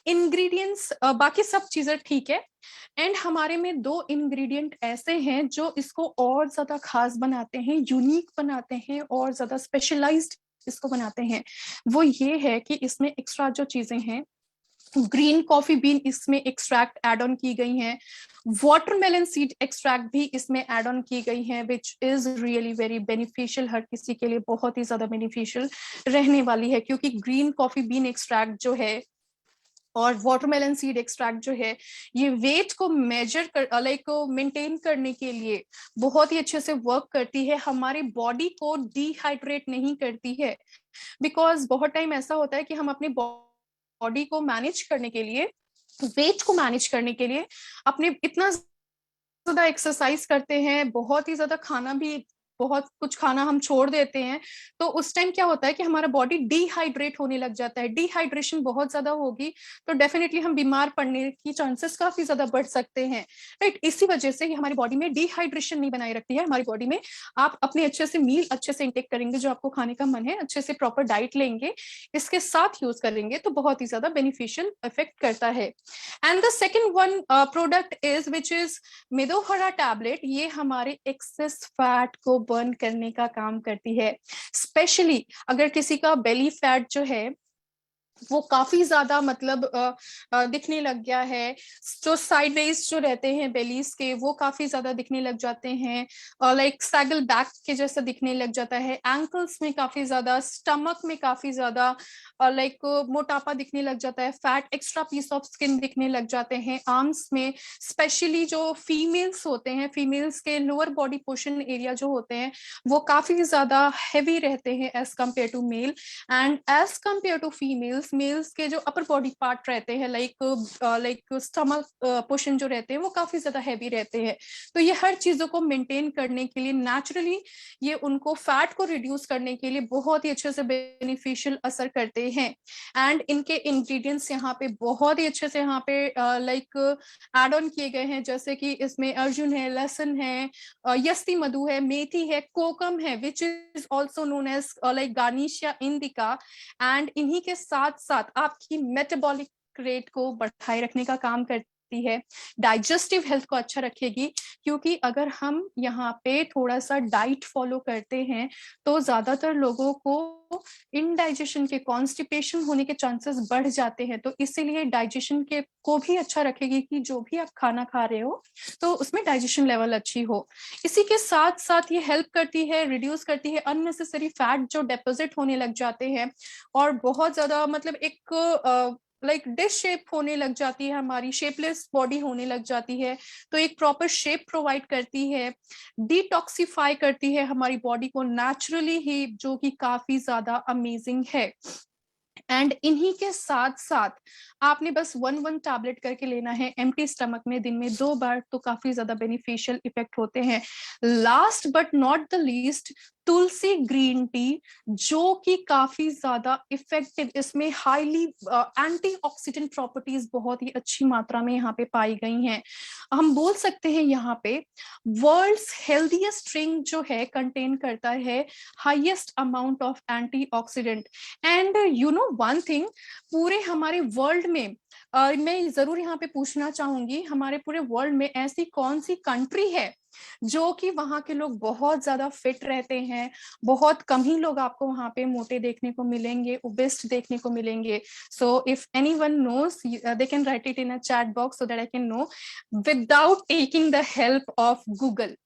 इंग्रेडिएंट्स बाकी सब चीजें ठीक है, एंड हमारे में 2 इंग्रेडिएंट ऐसे हैं जो इसको और ज्यादा खास बनाते हैं, यूनिक बनाते हैं और ज्यादा स्पेशलाइज्ड इसको बनाते हैं। वो ये है कि इसमें एक्स्ट्रा जो चीजें हैं, ग्रीन कॉफी बीन इसमें एक्सट्रैक्ट एड ऑन की गई हैं, वाटरमेलन सीड एक्सट्रैक्ट भी इसमें एड ऑन की गई हैं, which is really very beneficial, हर किसी के लिए बहुत ही ज्यादा बेनिफिशियल रहने वाली है, क्योंकि ग्रीन कॉफी बीन एक्सट्रैक्ट जो है और वाटरमेलन सीड एक्सट्रैक्ट जो है ये वेट को मेजर कर लाइक मेंटेन करने के लिए बहुत ही अच्छे से वर्क करती है, हमारी बॉडी को डिहाइड्रेट नहीं करती है। बिकॉज बहुत टाइम ऐसा होता है कि हम अपनी बॉडी को मैनेज करने के लिए, वेट को मैनेज करने के लिए अपने इतना ज्यादा एक्सरसाइज करते हैं, बहुत ही ज्यादा खाना भी, बहुत कुछ खाना हम छोड़ देते हैं, तो उस टाइम क्या होता है कि हमारा बॉडी डिहाइड्रेट होने लग जाता है। डिहाइड्रेशन बहुत ज्यादा होगी तो डेफिनेटली हम बीमार पड़ने की चांसेस काफी ज्यादा बढ़ सकते हैं, राइट। इसी वजह से ही हमारी बॉडी में डिहाइड्रेशन नहीं बनाए रखती है। हमारी बॉडी में आप अपने अच्छे से मील अच्छे से इंटेक करेंगे, जो आपको खाने का मन है, अच्छे से प्रॉपर डाइट लेंगे, इसके साथ यूज करेंगे तो बहुत ही ज्यादा बेनिफिशियल इफेक्ट करता है। And the second one product is which is Medohara tablet. ये हमारे एक्सेस फैट को बर्न करने का काम करती है, स्पेशली अगर किसी का बेली फैट जो है वो काफी ज्यादा मतलब दिखने लग गया है, जो साइडवेज जो रहते हैं बेलीज के वो काफी ज्यादा दिखने लग जाते हैं, लाइक सैगल बैक के जैसा दिखने लग जाता है, एंकल्स में काफी ज्यादा, स्टमक में काफी ज्यादा लाइक मोटापा दिखने लग जाता है, fat extra piece of skin दिखने लग जाते हैं, आर्म्स में स्पेशली जो फीमेल्स होते हैं, फीमेल्स के लोअर बॉडी पोर्शन एरिया जो होते हैं वो काफी ज्यादा हैवी रहते हैं as compare to male, and as compare to females, males के जो अपर बॉडी पार्ट रहते हैं लाइक स्टमक पोर्शन जो रहते हैं वो काफी ज्यादा हैवी रहते हैं। तो ये हर चीजों को मेंटेन करने के लिए नेचुरली ये उनको फैट को रिड्यूस करने के लिए बहुत ही अच्छे से बेनिफिशियल असर करते हैं। एंड इनके इंग्रेडिएंट्स यहाँ पे बहुत ही अच्छे से यहाँ पे लाइक एड ऑन किए गए हैं, जैसे कि इसमें अर्जुन है, लहसुन है, यस्ती मधु है, मेथी है, कोकम है, which is also known as like garcinia indica, and इन्हीं के साथ साथ आपकी मेटाबॉलिक रेट को बढ़ाए रखने का काम करती है, डाइजेस्टिव हेल्थ को अच्छा रखेगी, क्योंकि अगर हम यहाँ पे थोड़ा सा डाइट फॉलो करते हैं तो ज्यादातर लोगों को इनडाइजेशन के, कॉन्स्टिपेशन होने के चांसेस बढ़ जाते हैं, तो इसीलिए डाइजेशन के को भी अच्छा रखेगी कि जो भी आप खाना खा रहे हो तो उसमें डाइजेशन लेवल अच्छी हो। इसी के साथ साथ ये हेल्प करती है, रिड्यूस करती है अननेसेसरी फैट जो डिपॉजिट होने लग जाते हैं और बहुत ज्यादा मतलब एक लाइक डिश शेप होने लग जाती है, हमारी शेपलेस बॉडी होने लग जाती है, तो एक प्रॉपर शेप प्रोवाइड करती है, डिटॉक्सिफाई करती है हमारी बॉडी को नेचुरली ही, जो कि काफी ज्यादा अमेजिंग है। एंड इन्हीं के साथ साथ आपने बस वन टैबलेट करके लेना है एम्प्टी स्टमक में दिन में 2 बार, तो काफी ज्यादा बेनिफिशियल इफेक्ट होते हैं। Last but not the least, Tulsi green T, जो कि काफी ज्यादा इफेक्टिव, इसमें हाईली एंटीऑक्सीडेंट प्रॉपर्टीज बहुत ही अच्छी मात्रा में यहाँ पे पाई गई हैं। हम बोल सकते हैं यहाँ पे वर्ल्ड्स हेल्दीएस्ट ड्रिंक जो है कंटेन करता है highest amount of antioxidant. And you know one thing, पूरे हमारे वर्ल्ड में मैं जरूर यहाँ पे पूछना चाहूंगी, हमारे पूरे वर्ल्ड में ऐसी कौन सी कंट्री है जो कि वहां के लोग बहुत ज्यादा फिट रहते हैं? बहुत कम ही लोग आपको वहां पे मोटे देखने को मिलेंगे, ओबेस्ट देखने को मिलेंगे। So if anyone knows, they can write it in a chat box so that I can know without taking the help of Google.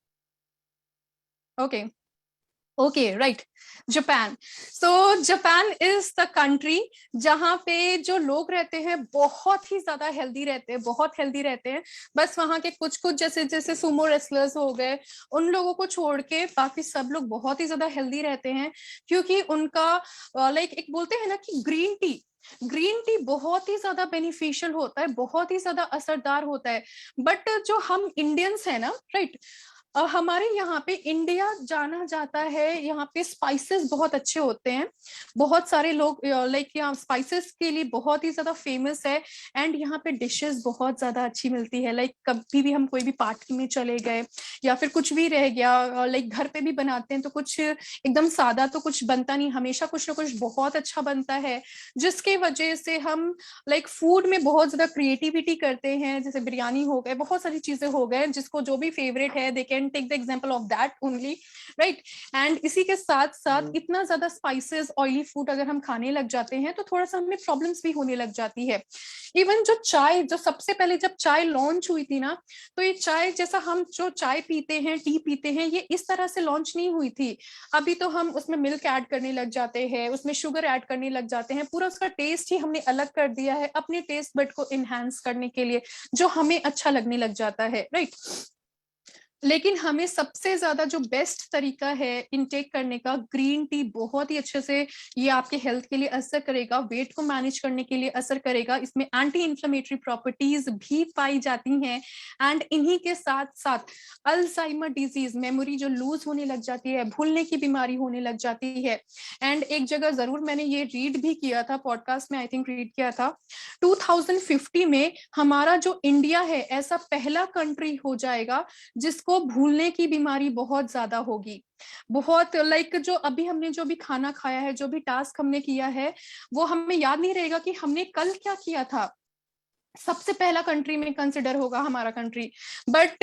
Okay, okay, right. Japan. So Japan is the country जहां पे जो लोग रहते हैं बहुत ही ज्यादा healthy रहते हैं, बहुत हेल्दी रहते हैं। बस वहां के कुछ कुछ जैसे जैसे सुमो रेसलर्स हो गए, उन लोगों को छोड़ के बाकी सब लोग बहुत ही ज्यादा हेल्दी रहते हैं, क्योंकि उनका लाइक एक बोलते हैं ना कि ग्रीन टी बहुत ही ज्यादा बेनिफिशियल होता है, बहुत ही ज्यादा असरदार होता है। बट जो हम इंडियंस है ना, राइट, हमारे यहाँ पे इंडिया जाना जाता है, यहाँ पे स्पाइसेस बहुत अच्छे होते हैं। बहुत सारे लोग लाइक यहाँ स्पाइसेस के लिए बहुत ही ज्यादा फेमस है। एंड यहाँ पे डिशेस बहुत ज्यादा अच्छी मिलती है। लाइक कभी भी हम कोई भी पार्टी में चले गए या फिर कुछ भी रह गया, लाइक घर पे भी बनाते हैं तो कुछ एकदम सादा तो कुछ बनता नहीं, हमेशा कुछ ना कुछ बहुत अच्छा बनता है, जिसके वजह से हम लाइक फूड में बहुत ज्यादा क्रिएटिविटी करते हैं। जैसे बिरयानी हो गए, बहुत सारी चीजें हो गए, जिसको जो भी फेवरेट है they can take the example of that only, right. And इसी के साथ साथ इतना ज्यादा स्पाइसेस ऑयली फूड अगर हम खाने लग जाते हैं तो थोड़ा सा हमें प्रॉब्लम्स भी होने लग जाती है। इवन जो चाय, जो सबसे पहले जब चाय लॉन्च हुई थी ना, तो ये चाय जैसा हम जो चाय पीते हैं, टी पीते हैं, ये इस तरह से लॉन्च नहीं हुई थी। अभी तो हम उसमें मिल्क ऐड करने लग जाते हैं, उसमें शुगर ऐड करने लग जाते हैं, पूरा उसका टेस्ट ही हमने अलग कर दिया है अपने टेस्ट बड को इनहेंस करने के लिए, जो हमें अच्छा लगने लग जाता है, राइट। लेकिन हमें सबसे ज्यादा जो बेस्ट तरीका है इनटेक करने का, ग्रीन टी बहुत ही अच्छे से ये आपके हेल्थ के लिए असर करेगा, वेट को मैनेज करने के लिए असर करेगा, इसमें एंटी इंफ्लेमेटरी प्रॉपर्टीज भी पाई जाती हैं। एंड इन्हीं के साथ साथ अल्जाइमर डिजीज, मेमोरी जो लूज होने लग जाती है, भूलने की बीमारी होने लग जाती है। एंड एक जगह जरूर मैंने ये रीड भी किया था, पॉडकास्ट में आई थिंक रीड किया था, 2050 में हमारा जो इंडिया है ऐसा पहला कंट्री हो जाएगा जिसको भूलने की बीमारी बहुत ज्यादा होगी। बहुत लाइक जो अभी हमने जो भी खाना खाया है, जो भी टास्क हमने किया है, वो हमें याद नहीं रहेगा कि हमने कल क्या किया था। सबसे पहला कंट्री में कंसिडर होगा हमारा कंट्री। बट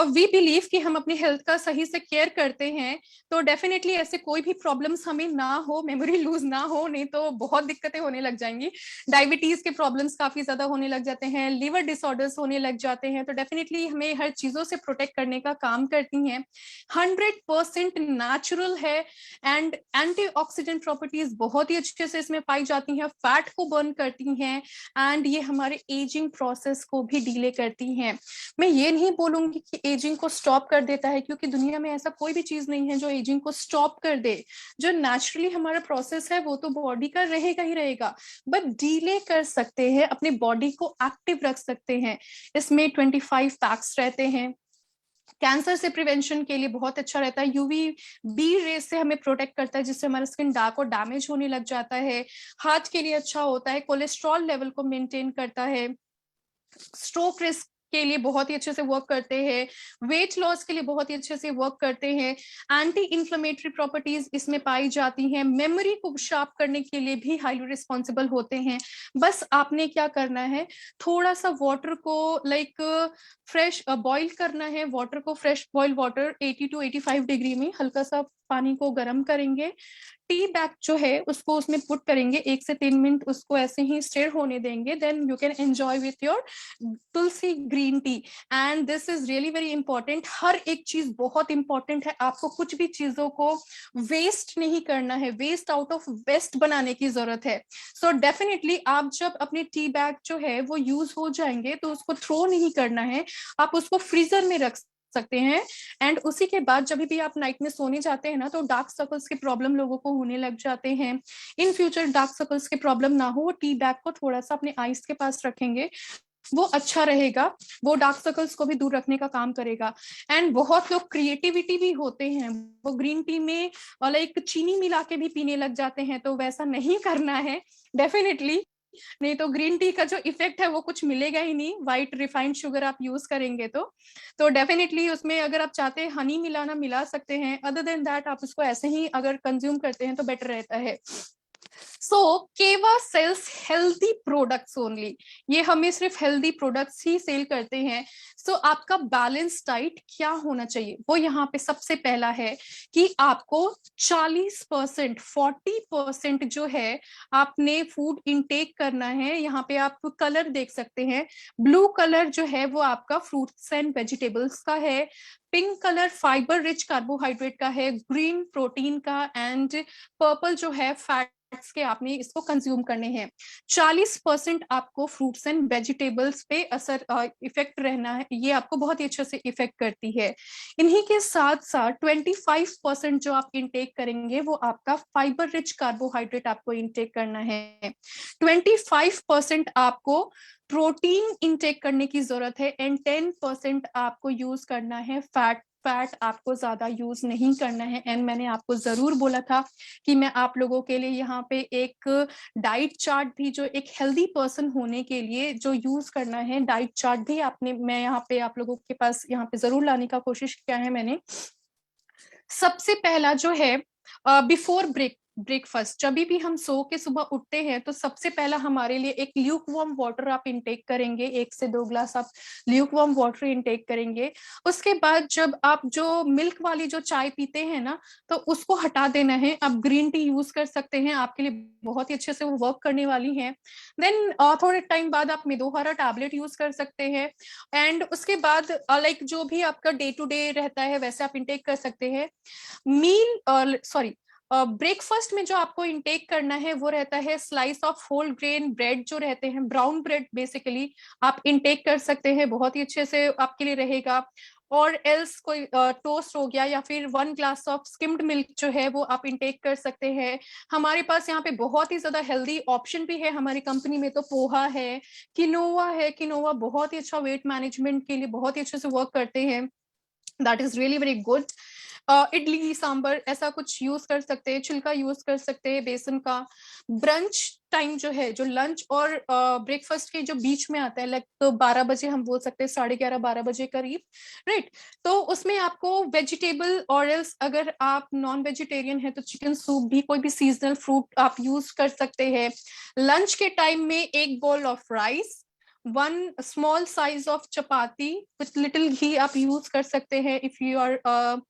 वी बिलीव कि हम अपनी हेल्थ का सही से केयर करते हैं तो डेफिनेटली ऐसे कोई भी प्रॉब्लम्स हमें ना हो, मेमोरी लूज ना हो, नहीं तो बहुत दिक्कतें होने लग जाएंगी। डायबिटीज के प्रॉब्लम्स काफी ज्यादा होने लग जाते हैं, लिवर डिसऑर्डर्स होने लग जाते हैं, तो डेफिनेटली हमें हर चीजों से प्रोटेक्ट करने का काम करती हैं। 100% नेचुरल है। एंड एंटीऑक्सीडेंट प्रॉपर्टीज बहुत ही अच्छे से इसमें पाई जाती हैं, फैट को बर्न करती हैं, एंड ये हमारे एजिंग प्रोसेस को भी डिले करती हैं। मैं ये नहीं बोलूंगी कि एजिंग को स्टॉप कर देता है, क्योंकि दुनिया में ऐसा कोई भी चीज नहीं है जो एजिंग को स्टॉप कर दे। जो नेचुरली हमारा प्रोसेस है वो तो बॉडी का रहेगा ही रहेगा, बट डिले कर सकते हैं, अपने बॉडी को एक्टिव रख सकते हैं। इसमें 25 फैक्ट्स रहते हैं। कैंसर से प्रिवेंशन के लिए बहुत अच्छा रहता है, यूवी बी रेस से हमें प्रोटेक्ट करता है, जिससे हमारा स्किन डार्क और डैमेज होने लग जाता है। हार्ट के लिए अच्छा होता है, कोलेस्ट्रॉल लेवल को मेंटेन करता है, स्ट्रोक रिस्क के लिए बहुत ही अच्छे से वर्क करते हैं, वेट लॉस के लिए बहुत ही अच्छे से वर्क करते हैं, एंटी इंफ्लेमेटरी प्रॉपर्टीज इसमें पाई जाती हैं, मेमोरी को शार्प करने के लिए भी हाईली रिस्पॉन्सिबल होते हैं। बस आपने क्या करना है, थोड़ा सा वाटर को लाइक फ्रेश बॉईल करना है, वाटर को fresh boil water 80 to 85 degree में हल्का सा पानी को गर्म करेंगे, टी बैग जो है उसको उसमें पुट करेंगे, 1 से 3 मिनट उसको ऐसे ही स्टेर होने देंगे, then you can enjoy with your tulsi green tea. And this is really very important, हर एक चीज बहुत इंपॉर्टेंट है, आपको कुछ भी चीजों को वेस्ट नहीं करना है, वेस्ट आउट ऑफ वेस्ट बनाने की जरूरत है। सो डेफिनेटली आप जब अपने टी बैग जो है वो यूज हो जाएंगे तो उसको थ्रो नहीं करना है, आप उसको फ्रीजर में रख सकते हैं। एंड उसी के बाद जब भी आप नाइट में सोने जाते हैं ना, तो डार्क सर्कल्स के प्रॉब्लम लोगों को होने लग जाते हैं। इन फ्यूचर डार्क सर्कल्स के प्रॉब्लम ना हो, टी बैग को थोड़ा सा अपने आईज के पास रखेंगे, वो अच्छा रहेगा, वो डार्क सर्कल्स को भी दूर रखने का काम करेगा। एंड बहुत लोग क्रिएटिविटी भी होते हैं, वो ग्रीन टी में लाइक चीनी मिला के भी पीने लग जाते हैं, तो वैसा नहीं करना है डेफिनेटली। नहीं तो ग्रीन टी का जो इफेक्ट है वो कुछ मिलेगा ही नहीं, व्हाइट रिफाइंड शुगर आप यूज करेंगे तो डेफिनेटली उसमें अगर आप चाहते हैं हनी मिलाना मिला सकते हैं, अदर देन दैट आप उसको ऐसे ही अगर कंज्यूम करते हैं तो बेटर रहता है। सो केवा सेल्स हेल्दी प्रोडक्ट्स ओनली, ये हमें सिर्फ हेल्दी प्रोडक्ट्स ही सेल करते हैं। सो आपका बैलेंस डाइट क्या होना चाहिए, वो यहाँ पे सबसे पहला है कि आपको 40%, 40% जो है आपने फूड इनटेक करना है। यहाँ पे आप कलर देख सकते हैं, ब्लू कलर जो है वो आपका फ्रूट्स एंड वेजिटेबल्स का है, pink colour fibre rich carbohydrate का है, ग्रीन प्रोटीन का, एंड पर्पल जो है फैट के आपने इसको कंज्यूम करने हैं। 40% आपको फ्रूट्स एंड वेजिटेबल्स पे असर इफेक्ट रहना है, ये आपको बहुत ही अच्छे से इफेक्ट करती है। इन्हीं के साथ साथ 25% जो आप इनटेक करेंगे वो आपका फाइबर रिच कार्बोहाइड्रेट आपको इनटेक करना है। 25% आपको प्रोटीन इनटेक करने की जरूरत है, एंड 10% आपको यूज करना है फैट। फैट आपको ज्यादा यूज नहीं करना है। एंड मैंने आपको जरूर बोला था कि मैं आप लोगों के लिए यहाँ पे एक डाइट चार्ट भी, जो एक हेल्दी पर्सन होने के लिए जो यूज करना है डाइट चार्ट भी आपने, मैं यहाँ पे आप लोगों के पास यहाँ पे जरूर लाने का कोशिश किया है मैंने। सबसे पहला जो है, बिफोर ब्रेकफास्ट, जब भी हम सो के सुबह उठते हैं तो सबसे पहला हमारे लिए एक ल्यूक वार्म वाटर आप इनटेक करेंगे, 1 से 2 ग्लास आप ल्यूक वार्म वाटर इनटेक करेंगे। उसके बाद जब आप जो मिल्क वाली जो चाय पीते हैं ना, तो उसको हटा देना है, आप ग्रीन टी यूज कर सकते हैं, आपके लिए बहुत ही अच्छे से वो वर्क करने वाली है। देन थोड़े टाइम बाद आप मेदोहारा टैबलेट यूज कर सकते हैं। एंड उसके बाद लाइक जो भी आपका डे टू डे रहता है वैसे आप इनटेक कर सकते हैं। मील सॉरी ब्रेकफास्ट में जो आपको इनटेक करना है वो रहता है slice of whole grain bread, जो रहते हैं ब्राउन ब्रेड बेसिकली आप इनटेक कर सकते हैं, बहुत ही अच्छे से आपके लिए रहेगा। और एल्स कोई टोस्ट हो गया, या फिर 1 ग्लास ऑफ स्किम्ड मिल्क जो है वो आप इनटेक कर सकते हैं। हमारे पास यहाँ पे बहुत ही ज्यादा हेल्दी ऑप्शन भी है हमारी कंपनी में, तो पोहा है, किनोवा है, किनोवा बहुत ही अच्छा वेट मैनेजमेंट के लिए बहुत ही अच्छे से वर्क करते हैं, that is really very good. Idli sambar ऐसा कुछ यूज कर सकते हैं, छिलका यूज कर सकते हैं बेसन का। ब्रंच टाइम जो है, जो लंच और ब्रेकफास्ट के जो बीच में आता है, लाइक तो 12 बजे हम बोल सकते हैं, 11:30-12 बजे करीब, राइट। तो उसमें आपको वेजिटेबल, और एल्स अगर आप नॉन वेजिटेरियन है तो चिकन सूप भी, कोई भी सीजनल फ्रूट आप यूज कर सकते हैं। लंच के टाइम में 1 bowl of rice, 1 small size of chapati with little ghee आप यूज कर सकते हैं, if you are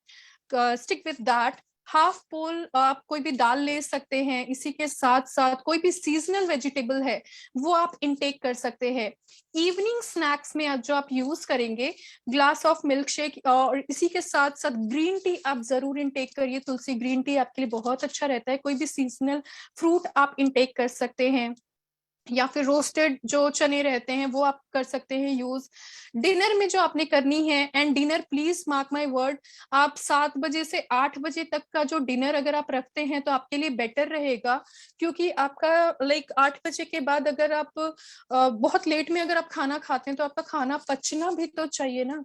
stick with that. Half bowl आप कोई भी दाल ले सकते हैं, इसी के साथ साथ कोई भी सीजनल वेजिटेबल है वो आप इनटेक कर सकते हैं। इवनिंग स्नैक्स में आज जो आप यूज करेंगे, ग्लास ऑफ मिल्क शेक, और इसी के साथ साथ ग्रीन टी आप जरूर इनटेक करिए, तुलसी ग्रीन टी आपके लिए बहुत अच्छा रहता है। कोई भी सीजनल फ्रूट आप इनटेक कर सकते हैं, या फिर रोस्टेड जो चने रहते हैं वो आप कर सकते हैं यूज। डिनर में जो आपने करनी है, and dinner please mark my word, आप 7 बजे से 8 बजे तक का जो डिनर अगर आप रखते हैं तो आपके लिए बेटर रहेगा। क्योंकि आपका लाइक 8 बजे के बाद अगर आप बहुत लेट में अगर आप खाना खाते हैं तो आपका खाना पचना भी तो चाहिए ना।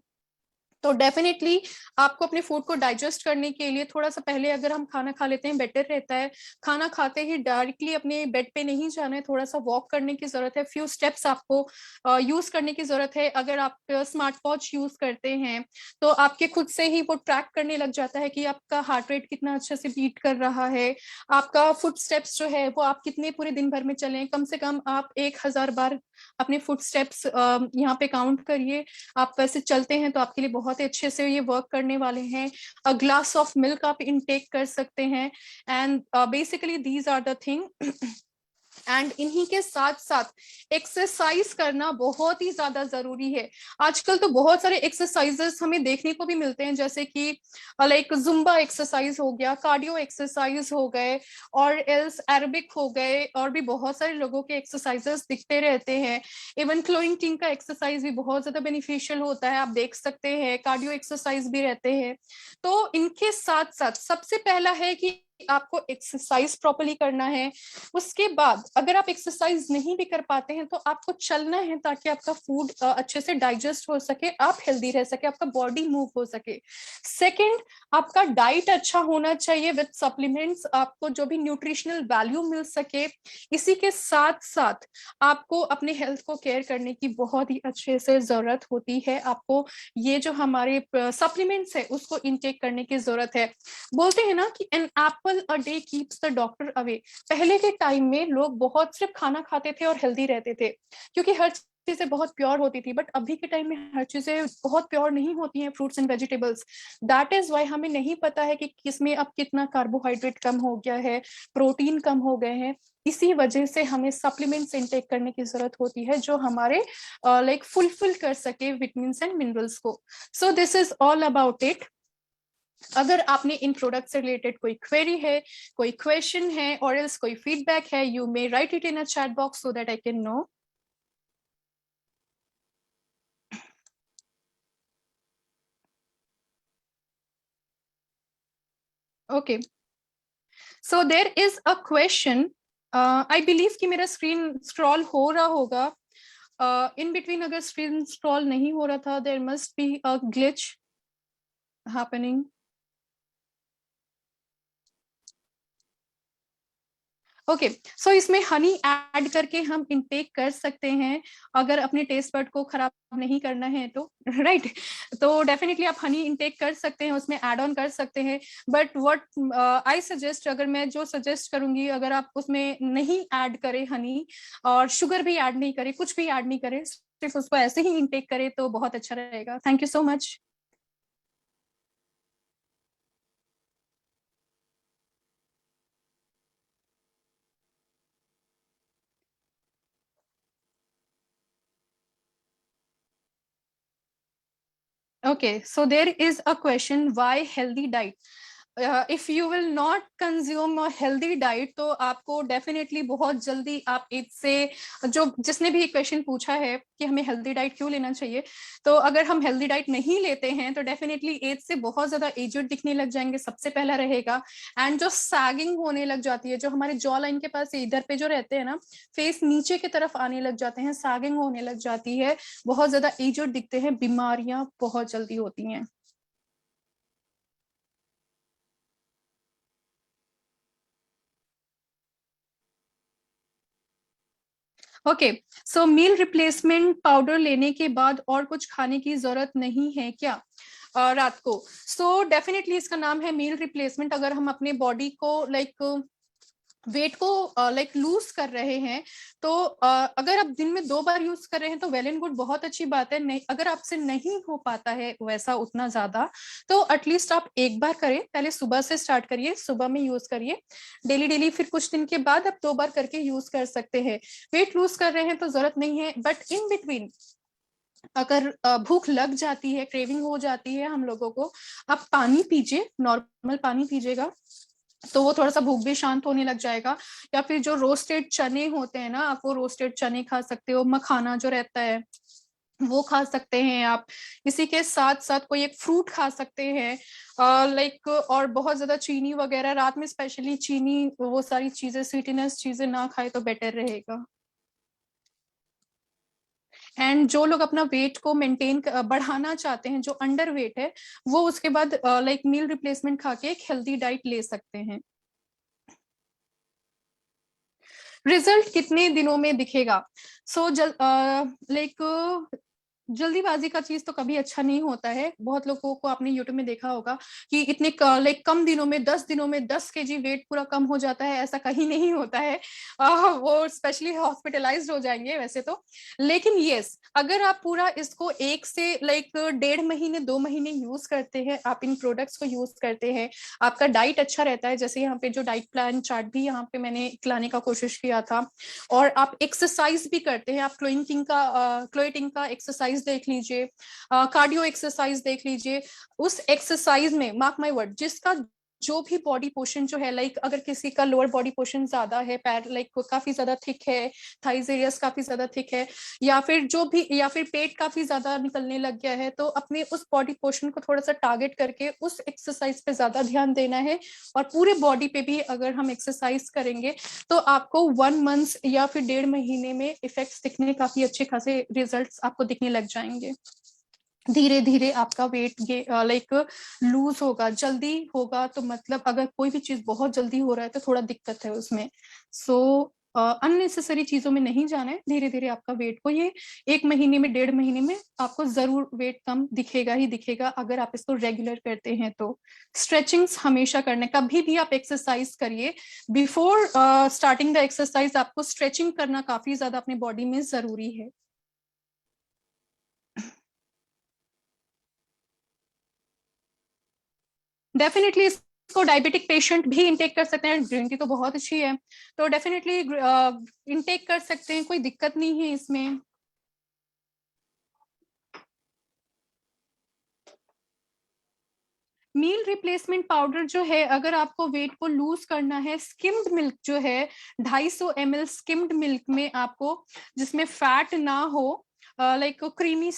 तो डेफिनेटली आपको अपने फूड को डाइजेस्ट करने के लिए थोड़ा सा पहले अगर हम खाना खा लेते हैं बेटर रहता है। खाना खाते ही डायरेक्टली अपने बेड पे नहीं जाना है, थोड़ा सा वॉक करने की जरूरत है, फ्यू स्टेप्स आपको यूज करने की जरूरत है। अगर आप स्मार्ट वॉच यूज करते हैं तो आपके खुद से ही वो ट्रैक करने लग जाता है कि आपका हार्ट रेट कितना अच्छे से बीट कर रहा है, आपका फुट स्टेप्स जो है वो आप कितने पूरे दिन भर में चलें, कम से कम आप 1000 बार अपने फुट स्टेप्स यहाँ पे काउंट करिए। आप वैसे चलते हैं तो आपके लिए बहुत ही अच्छे से ये वर्क करने वाले हैं। अ ग्लास ऑफ मिल्क आप इनटेक कर सकते हैं, and basically these are the thing. And इन्हीं के साथ साथ एक्सरसाइज करना बहुत ही ज्यादा जरूरी है। आजकल तो बहुत सारे एक्सरसाइजेस हमें देखने को भी मिलते हैं, जैसे कि लाइक जुम्बा एक्सरसाइज हो गया, कार्डियो एक्सरसाइज हो गए, और एल्स एरोबिक हो गए, और भी बहुत सारे लोगों के एक्सरसाइजेस दिखते रहते हैं। इवन क्लोइंग टीम का एक्सरसाइज भी बहुत ज्यादा बेनिफिशियल होता है, आप देख सकते हैं, कार्डियो एक्सरसाइज भी रहते हैं। तो इनके साथ साथ सबसे पहला है कि आपको एक्सरसाइज प्रॉपर्ली करना है। उसके बाद अगर आप एक्सरसाइज नहीं भी कर पाते हैं तो आपको चलना है, ताकि आपका फूड अच्छे से डाइजेस्ट हो सके, आप हेल्दी रह सके, आपका बॉडी मूव हो सके। सेकंड, आपका डाइट अच्छा होना चाहिए विद सप्लीमेंट्स, आपको जो भी न्यूट्रिशनल वैल्यू मिल सके। इसी के साथ साथ आपको अपने हेल्थ को केयर करने की बहुत ही अच्छे से जरूरत होती है। आपको ये जो हमारे सप्लीमेंट्स है उसको इनटेक करने की जरूरत है। बोलते हैं ना कि an apple apple a day keeps the doctor away. पहले के टाइम में लोग बहुत सिर्फ खाना खाते थे और हेल्दी रहते थे, क्योंकि हर चीजें बहुत प्योर होती थी। बट अभी के टाइम में हर चीजें बहुत प्योर नहीं होती हैं, fruits and vegetables. That is why हमें नहीं पता है कि किसमें अब कितना कार्बोहाइड्रेट कम हो गया है, प्रोटीन कम हो गए हैं। इसी वजह से हमें सप्लीमेंट्स इनटेक करने की जरूरत होती है जो हमारे लाइक फुलफिल कर सके विटामिन एंड मिनरल्स को। So this is all about it. अगर आपने इन प्रोडक्ट से रिलेटेड कोई क्वेरी है, कोई क्वेश्चन है, और एल्स कोई फीडबैक है, you may write it in a chat box so that I can know. Okay, so there is a question. I believe कि मेरा स्क्रीन स्क्रॉल हो रहा होगा। इन बिटवीन अगर स्क्रीन स्क्रॉल नहीं हो रहा था, there must be a glitch happening. Okay, सो इसमें हनी ऐड करके हम इनटेक कर सकते हैं, अगर अपने टेस्ट बड को खराब नहीं करना है तो, राइट तो डेफिनेटली आप हनी इनटेक कर सकते हैं, उसमें ऐड ऑन कर सकते हैं। बट व्हाट आई सजेस्ट, अगर मैं जो सजेस्ट करूंगी, अगर आप उसमें नहीं ऐड करें हनी, और शुगर भी ऐड नहीं करें, कुछ भी ऐड नहीं करें, सिर्फ उसको ऐसे ही इनटेक करें तो बहुत अच्छा रहेगा। Thank you so much. Okay, so there is a question, why healthy diet? If you will not consume a healthy diet, तो आपको डेफिनेटली बहुत जल्दी आप इससे, जो जिसने भी क्वेश्चन पूछा है कि हमें हेल्दी डाइट क्यों लेना चाहिए, तो अगर हम हेल्दी डाइट नहीं लेते हैं तो डेफिनेटली एज से बहुत ज्यादा एजड दिखने लग जाएंगे, सबसे पहला रहेगा। एंड जो सैगिंग होने लग जाती है, जो हमारे जॉ लाइन के पास इधर पे जो रहते हैं ना, फेस नीचे की तरफ आने लग जाते हैं, सैगिंग होने लग जाती है, बहुत ज्यादा एजड दिखते हैं, बीमारियां बहुत जल्दी होती हैं। ओके, सो मील रिप्लेसमेंट पाउडर लेने के बाद और कुछ खाने की जरूरत नहीं है क्या रात को? सो डेफिनेटली इसका नाम है मील रिप्लेसमेंट। अगर हम अपने बॉडी को लाइक वेट को लाइक लूज कर रहे हैं, तो अगर आप दिन में 2 बार यूज कर रहे हैं तो वेल एंड गुड, बहुत अच्छी बात है। नहीं, अगर आपसे नहीं हो पाता है वैसा उतना ज्यादा, तो एटलीस्ट आप एक बार करें, पहले सुबह से स्टार्ट करिए, सुबह में यूज करिए डेली डेली, फिर कुछ दिन के बाद आप 2 बार करके यूज कर सकते हैं। वेट लूज कर रहे हैं तो जरूरत नहीं है, बट इन बिटवीन अगर भूख लग जाती है, क्रेविंग हो जाती है हम लोगों को, आप पानी पीजिए, नॉर्मल पानी पीजिएगा, तो वो थोड़ा सा भूख भी शांत होने लग जाएगा। या फिर जो रोस्टेड चने होते हैं ना, आप वो रोस्टेड चने खा सकते हो, मखाना जो रहता है वो खा सकते हैं आप। इसी के साथ साथ कोई एक फ्रूट खा सकते हैं, लाइक, और बहुत ज्यादा चीनी वगैरह रात में, स्पेशली चीनी, वो सारी चीजें, स्वीटनेस चीजें ना खाए तो बेटर रहेगा। एंड जो लोग अपना वेट को मेंटेन बढ़ाना चाहते हैं, जो अंडर वेट है, वो उसके बाद लाइक मील रिप्लेसमेंट खा के एक हेल्दी डाइट ले सकते हैं। रिजल्ट कितने दिनों में दिखेगा? सो लाइक जल्दीबाजी का चीज तो कभी अच्छा नहीं होता है। बहुत लोगों को आपने यूट्यूब में देखा होगा कि इतने लाइक कम दिनों में, 10 दिनों में 10 kg वेट पूरा कम हो जाता है, ऐसा कहीं नहीं होता है। वो स्पेशली हॉस्पिटलाइज्ड हो जाएंगे वैसे तो। लेकिन यस, अगर आप पूरा इसको 1 से 1.5 महीने 2 महीने यूज करते हैं, आप इन प्रोडक्ट्स को यूज करते हैं, आपका डाइट अच्छा रहता है, जैसे यहाँ पे जो डाइट प्लान चार्ट भी यहाँ पे मैंने लाने का कोशिश किया था, और आप एक्सरसाइज भी करते हैं, आप क्लोइटिंग का एक्सरसाइज देख लीजिए, कार्डियो एक्सरसाइज देख लीजिए। उस एक्सरसाइज में मार्क माय वर्ड, जिसका जो भी बॉडी पोर्शन जो है, लाइक अगर किसी का लोअर बॉडी पोर्शन ज्यादा है, पैर लाइक काफी ज्यादा थिक है, थाइज एरियाज काफी ज्यादा थिक है, या फिर जो भी, या फिर पेट काफी ज्यादा निकलने लग गया है, तो अपने उस बॉडी पोर्शन को थोड़ा सा टारगेट करके उस एक्सरसाइज पे ज्यादा ध्यान देना है। और पूरे बॉडी पे भी अगर हम एक्सरसाइज करेंगे तो आपको 1 मंथ या फिर 1.5 महीने में इफेक्ट्स दिखने, काफी अच्छे खासे रिजल्ट्स आपको दिखने लग जाएंगे। धीरे धीरे आपका वेट लाइक लूज होगा, जल्दी होगा तो मतलब, अगर कोई भी चीज बहुत जल्दी हो रहा है तो थोड़ा दिक्कत है उसमें। सो अननेसेसरी चीजों में नहीं जाना है। धीरे धीरे आपका वेट को ये 1 महीने में, 1.5 महीने में आपको जरूर वेट कम दिखेगा ही दिखेगा, अगर आप इसको रेगुलर करते हैं तो। स्ट्रेचिंग्स हमेशा करने, कभी भी आप एक्सरसाइज करिए, बिफोर स्टार्टिंग द एक्सरसाइज आपको स्ट्रेचिंग करना काफी ज्यादा अपनी बॉडी में जरूरी है। डेफिनेटली इसको डायबिटिक पेशेंट भी इनटेक कर सकते हैं, ग्रीन टी तो बहुत अच्छी है, तो डेफिनेटली इनटेक कर सकते हैं, कोई दिक्कत नहीं है इसमें। मील रिप्लेसमेंट पाउडर जो है, अगर आपको वेट को लूज करना है, स्किम्ड मिल्क जो है 250 ml स्किम्ड मिल्क में आपको, जिसमें फैट ना हो, लाइक क्रीमी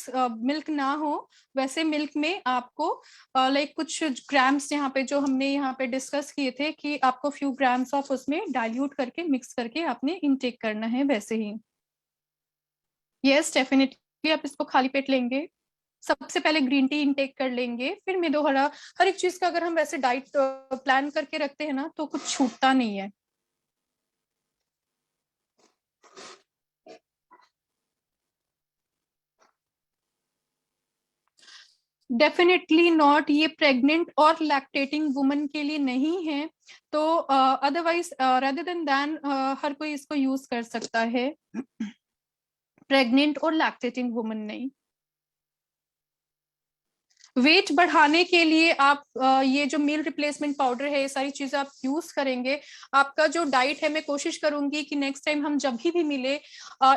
मिल्क ना हो, वैसे मिल्क में आपको लाइक कुछ ग्राम्स, यहाँ पे जो हमने यहाँ पे डिस्कस किए थे कि आपको फ्यू ग्राम्स ऑफ उसमें डाइल्यूट करके मिक्स करके आपने इनटेक करना है, वैसे ही। यस डेफिनेटली आप इसको खाली पेट लेंगे, सबसे पहले ग्रीन टी इनटेक कर लेंगे, फिर मेदो हरा, हर एक चीज का अगर हम वैसे डाइट प्लान करके रखते हैं ना, तो कुछ छूटता नहीं है। डेफिनेटली नॉट, ये प्रेग्नेंट और लैक्टेटिंग वुमन के लिए नहीं है, तो अदरवाइज रेदर देन हर कोई इसको यूज कर सकता है, प्रेग्नेंट और लैक्टेटिंग वुमन नहीं। वेट बढ़ाने के लिए आप ये जो मील रिप्लेसमेंट पाउडर है, ये सारी चीजें आप यूज करेंगे। आपका जो डाइट है, मैं कोशिश करूंगी कि नेक्स्ट टाइम हम जब भी मिले,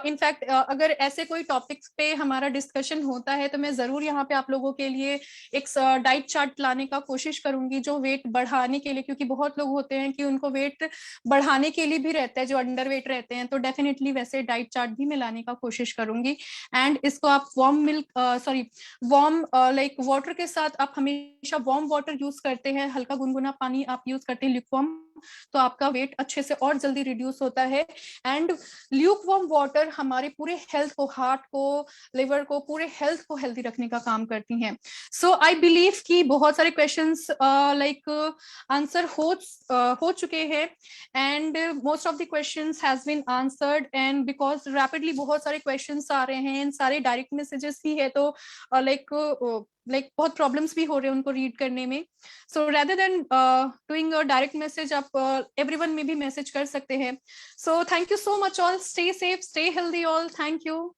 इनफैक्ट अगर ऐसे कोई टॉपिक्स पे हमारा डिस्कशन होता है, तो मैं जरूर यहाँ पे आप लोगों के लिए एक डाइट चार्ट लाने का कोशिश करूंगी, जो वेट बढ़ाने के लिए, क्योंकि बहुत लोग होते हैं कि उनको वेट बढ़ाने के लिए भी रहता है, जो अंडर वेट रहते हैं, तो डेफिनेटली वैसे डाइट चार्ट भी मैं लाने का कोशिश करूंगी। एंड इसको आप warm milk, sorry, warm like water के साथ, आप हमेशा वार्म वाटर यूज करते हैं, हल्का गुनगुना पानी आप यूज करते हैं ल्यूकवार्म, तो आपका वेट अच्छे से और जल्दी रिड्यूस होता है। एंड ल्यूकवार्म वाटर हमारे पूरे हेल्थ को, हार्ट को, लिवर को, पूरे हेल्थ को हेल्दी रखने का काम करती हैं। सो आई बिलीव कि बहुत सारे क्वेश्चंस लाइक आंसर हो चुके हैं, and most of the questions has been answered, and because rapidly बहुत सारे क्वेश्चंस आ रहे हैं, सारे डायरेक्ट मैसेजेस ही है, तो लाइक बहुत प्रॉब्लम्स भी हो रहे हैं उनको रीड करने में। सो rather than doing a direct message, आप एवरीवन में भी मैसेज कर सकते हैं। So thank you so much all, stay safe, stay healthy all, thank you.